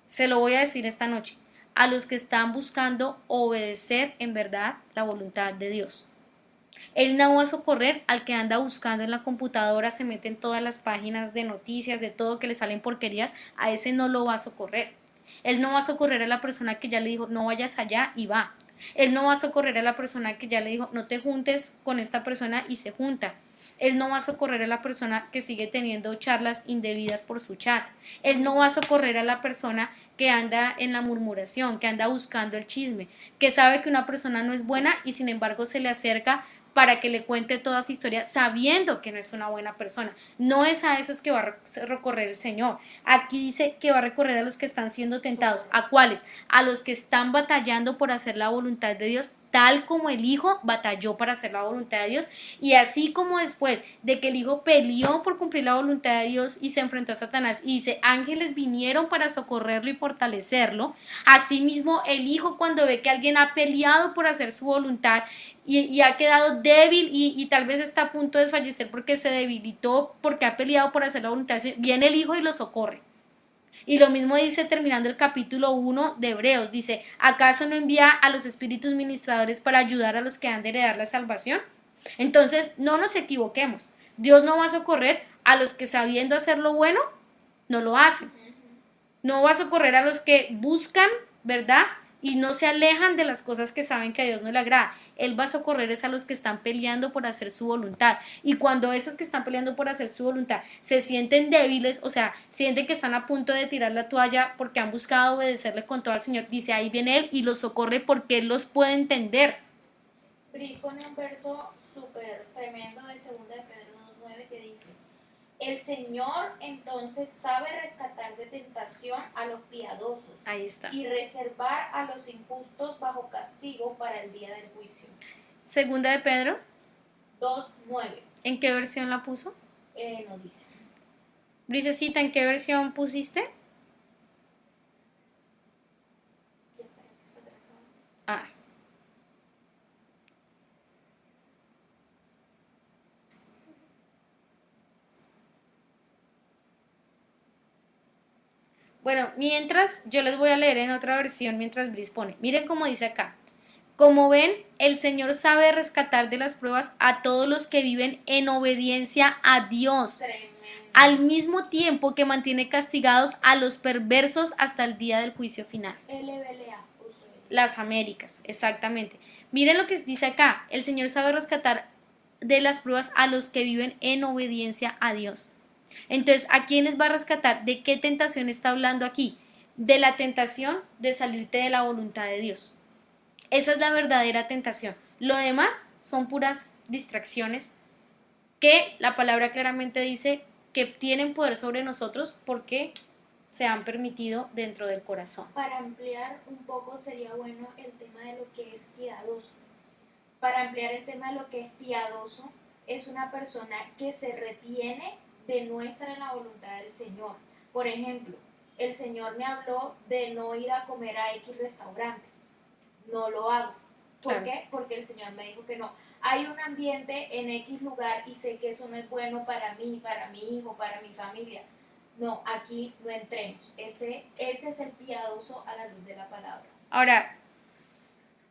Se lo voy a decir esta noche. A los que están buscando obedecer en verdad la voluntad de Dios. Él no va a socorrer al que anda buscando en la computadora, se mete en todas las páginas de noticias, de todo que le salen porquerías, a ese no lo va a socorrer. Él no va a socorrer a la persona que ya le dijo, no vayas allá y va. Él no va a socorrer a la persona que ya le dijo, no te juntes con esta persona y se junta. Él no va a socorrer a la persona que sigue teniendo charlas indebidas por su chat. Él no va a socorrer a la persona que anda en la murmuración, que anda buscando el chisme, que sabe que una persona no es buena y sin embargo se le acerca para que le cuente toda su historia sabiendo que no es una buena persona. No es a esos que va a recorrer el Señor. Aquí dice que va a recorrer a los que están siendo tentados. ¿A cuáles? A los que están batallando por hacer la voluntad de Dios, tal como el Hijo batalló para hacer la voluntad de Dios, y así como después de que el Hijo peleó por cumplir la voluntad de Dios y se enfrentó a Satanás y dice, ángeles vinieron para socorrerlo y fortalecerlo, asimismo el Hijo cuando ve que alguien ha peleado por hacer su voluntad y ha quedado débil y tal vez está a punto de fallecer porque se debilitó, porque ha peleado por hacer la voluntad, viene el Hijo y lo socorre. Y lo mismo dice terminando el capítulo 1 de Hebreos, dice, ¿acaso no envía a los espíritus ministradores para ayudar a los que han de heredar la salvación? Entonces, no nos equivoquemos, Dios no va a socorrer a los que sabiendo hacer lo bueno, no lo hacen. No va a socorrer a los que buscan, ¿verdad? Y no se alejan de las cosas que saben que a Dios no le agrada. Él va a socorrer a los que están peleando por hacer su voluntad. Y cuando esos que están peleando por hacer su voluntad se sienten débiles, o sea, sienten que están a punto de tirar la toalla porque han buscado obedecerle con todo al Señor, dice, ahí viene Él y los socorre porque Él los puede entender. Bris pone un verso súper tremendo de 2 de Pedro 2:9 que dice, el Señor entonces sabe rescatar de tentación a los piadosos. Ahí está. Y reservar a los injustos bajo castigo para el día del juicio. Segunda de Pedro 2:9. ¿En qué versión la puso? No dice. Brisecita, ¿en qué versión pusiste? Ah. Bueno, mientras yo les voy a leer en otra versión mientras Brice pone. Miren cómo dice acá. Como ven, el Señor sabe rescatar de las pruebas a todos los que viven en obediencia a Dios. Tremendo. Al mismo tiempo que mantiene castigados a los perversos hasta el día del juicio final. LBLA. Las Américas, exactamente. Miren lo que dice acá. El Señor sabe rescatar de las pruebas a los que viven en obediencia a Dios. Entonces, ¿a quiénes va a rescatar? ¿De qué tentación está hablando aquí? De la tentación de salirte de la voluntad de Dios. Esa es la verdadera tentación. Lo demás son puras distracciones que la palabra claramente dice que tienen poder sobre nosotros porque se han permitido dentro del corazón. Para ampliar un poco sería bueno el tema de lo que es piadoso. Para ampliar el tema de lo que es piadoso, es una persona que se retiene de no estar en la voluntad del Señor. Por ejemplo, el Señor me habló de no ir a comer a X restaurante. No lo hago. ¿Por Claro. qué? Porque el Señor me dijo que no. Hay un ambiente en X lugar y sé que eso no es bueno para mí, para mi hijo, para mi familia. no, aquí no entremos. Ese es el piadoso a la luz de la palabra. Ahora,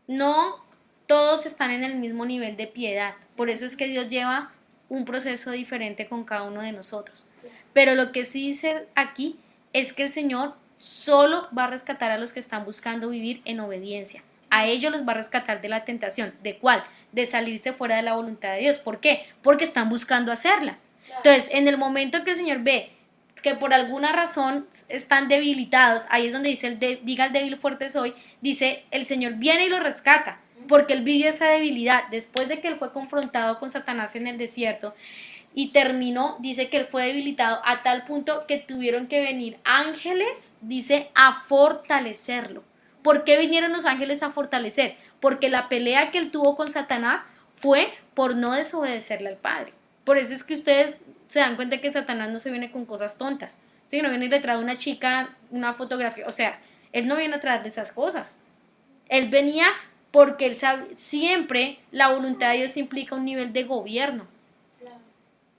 no todos están en el mismo nivel de piedad, por eso es que Dios lleva un proceso diferente con cada uno de nosotros. Pero lo que sí dice aquí es que el Señor solo va a rescatar a los que están buscando vivir en obediencia. A ellos los va a rescatar de la tentación. ¿De cuál? De salirse fuera de la voluntad de Dios. ¿Por qué? Porque están buscando hacerla. Entonces, en el momento que el Señor ve que por alguna razón están debilitados, ahí es donde dice, diga el débil fuerte soy, dice, el Señor viene y lo rescata, porque él vivió esa debilidad. Después de que él fue confrontado con Satanás en el desierto, y terminó, dice que él fue debilitado a tal punto que tuvieron que venir ángeles, dice, a fortalecerlo. ¿Por qué vinieron los ángeles a fortalecer? Porque la pelea que él tuvo con Satanás fue por no desobedecerle al Padre. Por eso es que ustedes se dan cuenta que Satanás no se viene con cosas tontas. ¿Sí? No viene y le trae una chica, una fotografía. O sea, él no viene a traer esas cosas. Él venía porque él sabe, siempre la voluntad de Dios implica un nivel de gobierno.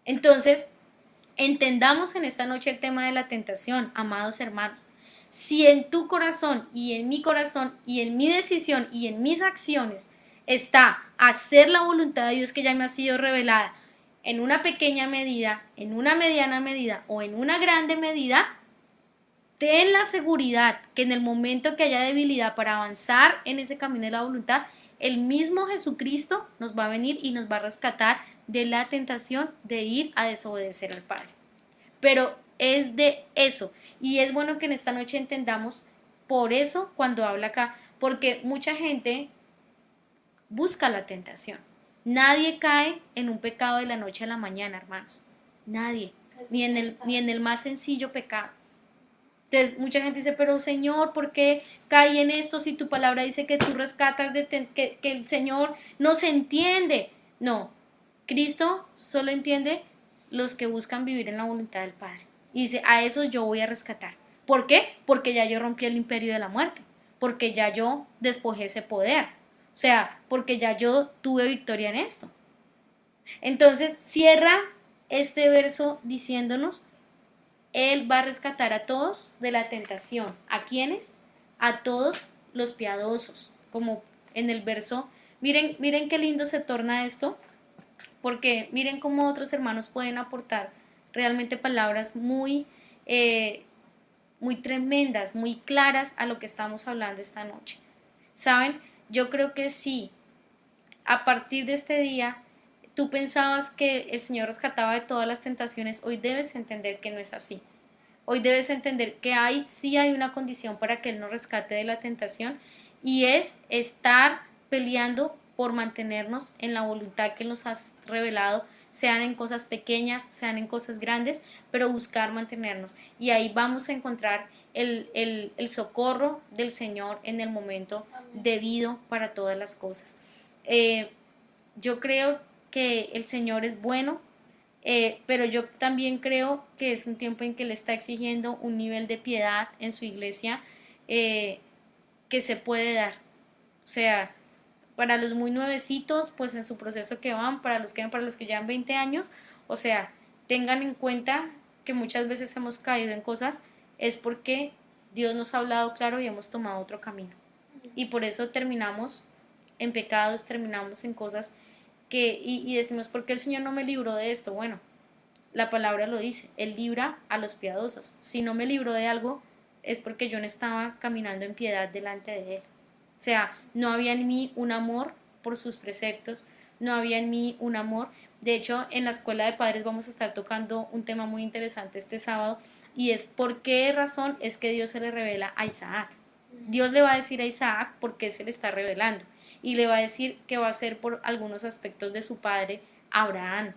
Entonces, entendamos en esta noche el tema de la tentación, amados hermanos. Si en tu corazón y en mi corazón y en mi decisión y en mis acciones está hacer la voluntad de Dios que ya me ha sido revelada en una pequeña medida, en una mediana medida o en una grande medida, ten la seguridad que en el momento que haya debilidad para avanzar en ese camino de la voluntad, el mismo Jesucristo nos va a venir y nos va a rescatar de la tentación de ir a desobedecer al Padre. Pero es de eso. Y es bueno que en esta noche entendamos por eso cuando habla acá, porque mucha gente busca la tentación. Nadie cae en un pecado de la noche a la mañana, hermanos. Nadie. Ni en el más sencillo pecado. Entonces mucha gente dice, pero Señor, ¿por qué caí en esto si tu palabra dice que tú rescatas, que el Señor no se entiende? No, Cristo solo entiende los que buscan vivir en la voluntad del Padre. Y dice, a eso yo voy a rescatar. ¿Por qué? Porque ya yo rompí el imperio de la muerte, porque ya yo despojé ese poder, o sea, porque ya yo tuve victoria en esto. Entonces cierra este verso diciéndonos, Él va a rescatar a todos de la tentación. ¿A quiénes? A todos los piadosos, como en el verso. Miren qué lindo se torna esto, porque miren cómo otros hermanos pueden aportar realmente palabras muy tremendas, muy claras a lo que estamos hablando esta noche. ¿Saben? Yo creo que sí, a partir de este día, tú pensabas que el Señor rescataba de todas las tentaciones, hoy debes entender que no es así. Hoy debes entender que sí hay una condición para que Él nos rescate de la tentación y es estar peleando por mantenernos en la voluntad que nos has revelado, sean en cosas pequeñas, sean en cosas grandes, pero buscar mantenernos. Y ahí vamos a encontrar el socorro del Señor en el momento debido para todas las cosas. Yo creo que el Señor es bueno, pero yo también creo que es un tiempo en que Él está exigiendo un nivel de piedad en su iglesia que se puede dar. O sea, para los muy nuevecitos, pues en su proceso que van, para los que llevan 20 años, o sea, tengan en cuenta que muchas veces hemos caído en cosas, es porque Dios nos ha hablado claro y hemos tomado otro camino. Y por eso terminamos en pecados, terminamos en cosas y decimos, ¿por qué el Señor no me libró de esto? Bueno, la palabra lo dice, Él libra a los piadosos. Si no me libró de algo, es porque yo no estaba caminando en piedad delante de Él. O sea, no había en mí un amor por sus preceptos, no había en mí un amor. De hecho, en la escuela de padres vamos a estar tocando un tema muy interesante este sábado y es por qué razón es que Dios se le revela a Isaac. Dios le va a decir a Isaac por qué se le está revelando y le va a decir que va a ser por algunos aspectos de su padre Abraham.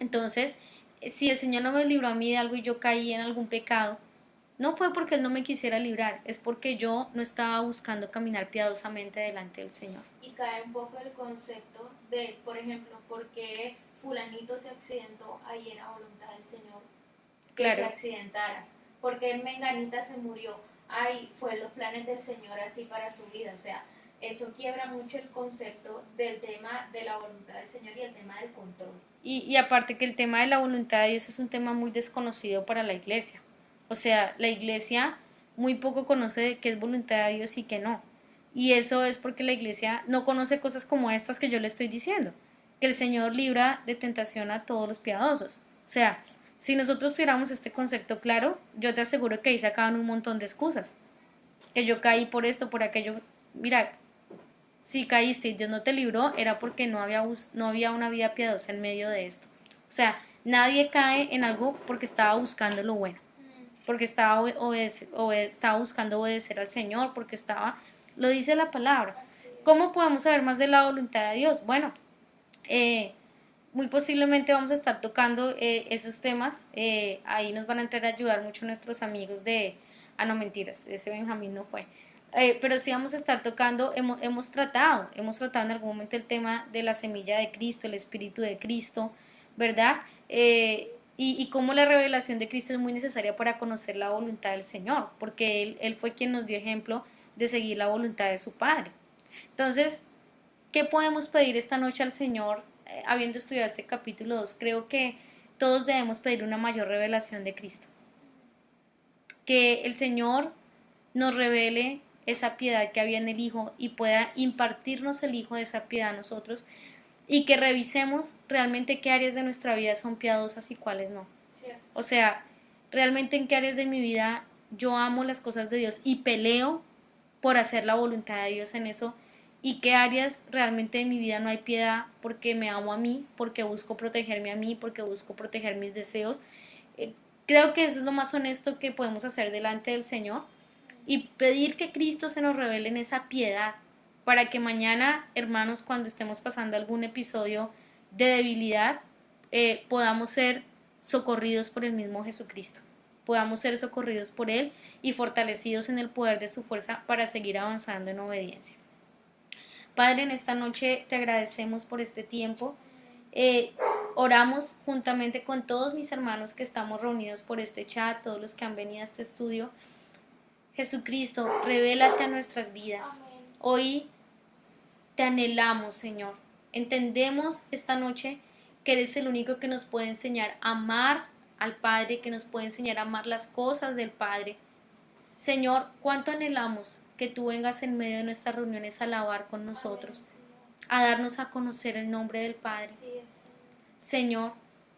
Entonces, si el Señor no me libró a mí de algo y yo caí en algún pecado, no fue porque Él no me quisiera librar, es porque yo no estaba buscando caminar piadosamente delante del Señor. Y cae un poco el concepto de, por ejemplo, por qué fulanito se accidentó, ahí era voluntad del Señor que Claro. se accidentara. Porque menganita se murió, ahí fue los planes del Señor así para su vida. O sea, eso quiebra mucho el concepto del tema de la voluntad del Señor y el tema del control. Y aparte que el tema de la voluntad de Dios es un tema muy desconocido para la iglesia. O sea, la iglesia muy poco conoce de qué es voluntad de Dios y qué no. Y eso es porque la iglesia no conoce cosas como estas que yo le estoy diciendo, que el Señor libra de tentación a todos los piadosos. O sea, si nosotros tuviéramos este concepto claro, yo te aseguro que ahí sacaban un montón de excusas. Que yo caí por esto, por aquello. Mira, si caíste y Dios no te libró, era porque no había una vida piadosa en medio de esto. O sea, nadie cae en algo porque estaba buscando lo bueno, porque estaba buscando obedecer al Señor, porque lo dice la palabra. ¿Cómo podemos saber más de la voluntad de Dios? Bueno, eh, muy posiblemente vamos a estar tocando esos temas. Ahí nos van a entrar a ayudar mucho nuestros amigos no mentiras, ese Benjamín no fue. Pero sí vamos a estar tocando, hemos tratado en algún momento el tema de la semilla de Cristo, el Espíritu de Cristo, ¿verdad? Y cómo la revelación de Cristo es muy necesaria para conocer la voluntad del Señor, porque Él fue quien nos dio ejemplo de seguir la voluntad de su Padre. Entonces, ¿qué podemos pedir esta noche al Señor? Habiendo estudiado este capítulo 2, creo que todos debemos pedir una mayor revelación de Cristo. Que el Señor nos revele esa piedad que había en el Hijo y pueda impartirnos el Hijo de esa piedad a nosotros, y que revisemos realmente qué áreas de nuestra vida son piadosas y cuáles no. Cierto. O sea, realmente en qué áreas de mi vida yo amo las cosas de Dios y peleo por hacer la voluntad de Dios en eso, y qué áreas realmente de mi vida no hay piedad porque me amo a mí, porque busco protegerme a mí, porque busco proteger mis deseos. Creo que eso es lo más honesto que podemos hacer delante del Señor, y pedir que Cristo se nos revele en esa piedad, para que mañana, hermanos, cuando estemos pasando algún episodio de debilidad, podamos ser socorridos por el mismo Jesucristo, podamos ser socorridos por Él y fortalecidos en el poder de su fuerza para seguir avanzando en obediencia. Padre, en esta noche te agradecemos por este tiempo. Oramos juntamente con todos mis hermanos que estamos reunidos por este chat, todos los que han venido a este estudio. Jesucristo, revélate a nuestras vidas. Amén. Hoy te anhelamos, Señor. Entendemos esta noche que eres el único que nos puede enseñar a amar al Padre, que nos puede enseñar a amar las cosas del Padre. Señor, cuánto anhelamos que tú vengas en medio de nuestras reuniones a alabar con nosotros, a darnos a conocer el nombre del Padre. Señor,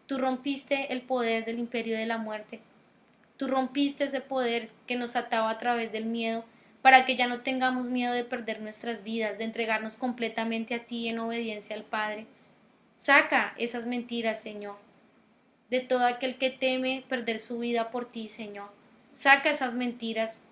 tú rompiste el poder del imperio de la muerte. Tú rompiste ese poder que nos ataba a través del miedo, para que ya no tengamos miedo de perder nuestras vidas, de entregarnos completamente a ti en obediencia al Padre. Saca esas mentiras, Señor, de todo aquel que teme perder su vida por ti, Señor. Saca esas mentiras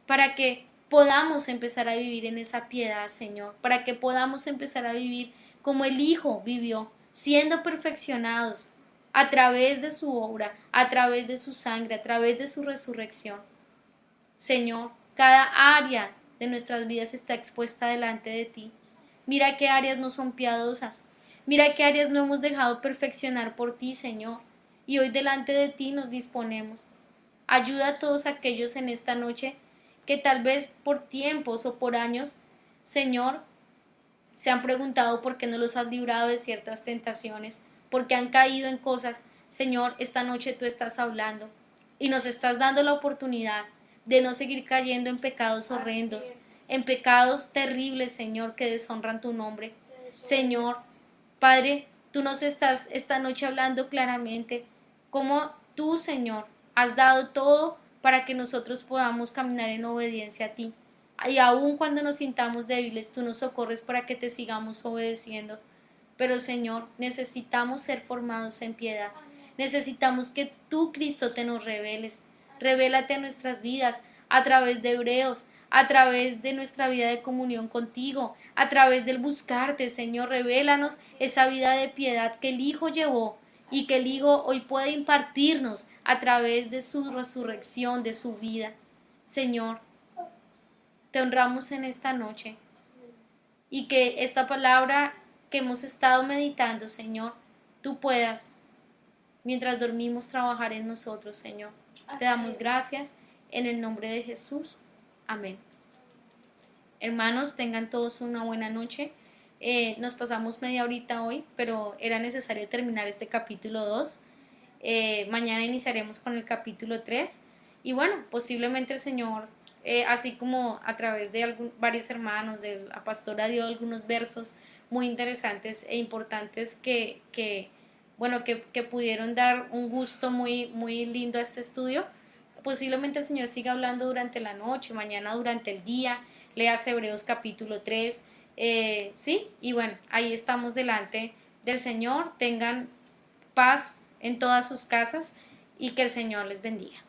para que podamos empezar a vivir en esa piedad, Señor, para que podamos empezar a vivir como el Hijo vivió, siendo perfeccionados a través de su obra, a través de su sangre, a través de su resurrección. Señor, cada área de nuestras vidas está expuesta delante de ti. Mira qué áreas no son piadosas. Mira qué áreas no hemos dejado perfeccionar por ti, Señor. Y hoy delante de ti nos disponemos. Ayuda a todos aquellos en esta noche que tal vez por tiempos o por años, Señor, se han preguntado por qué no los has librado de ciertas tentaciones, porque han caído en cosas. Señor, esta noche tú estás hablando y nos estás dando la oportunidad de no seguir cayendo en pecados horrendos, en pecados terribles, Señor, que deshonran tu nombre. Señor, Padre, tú nos estás esta noche hablando claramente cómo tú, Señor, has dado todo para que nosotros podamos caminar en obediencia a ti. Y aun cuando nos sintamos débiles, tú nos socorres para que te sigamos obedeciendo. Pero, Señor, necesitamos ser formados en piedad. Necesitamos que tú, Cristo, te nos reveles. Revélate a nuestras vidas a través de Hebreos, a través de nuestra vida de comunión contigo, a través del buscarte, Señor. Revélanos esa vida de piedad que el Hijo llevó y que el Hijo hoy puede impartirnos a través de su resurrección, de su vida. Señor, te honramos en esta noche, y que esta palabra que hemos estado meditando, Señor, tú puedas, mientras dormimos, trabajar en nosotros, Señor. Te damos gracias en el nombre de Jesús. Amén. Hermanos, tengan todos una buena noche. Nos pasamos media horita hoy, pero era necesario terminar este capítulo 2. Mañana iniciaremos con el capítulo 3 Y bueno, posiblemente el Señor, así como a través de varios hermanos, de la pastora dio algunos versos muy interesantes e importantes bueno, que pudieron dar un gusto muy, muy lindo a este estudio. Posiblemente el Señor siga hablando durante la noche, mañana durante el día, leas Hebreos capítulo 3, sí, y bueno, ahí estamos delante del Señor. Tengan paz en todas sus casas y que el Señor les bendiga.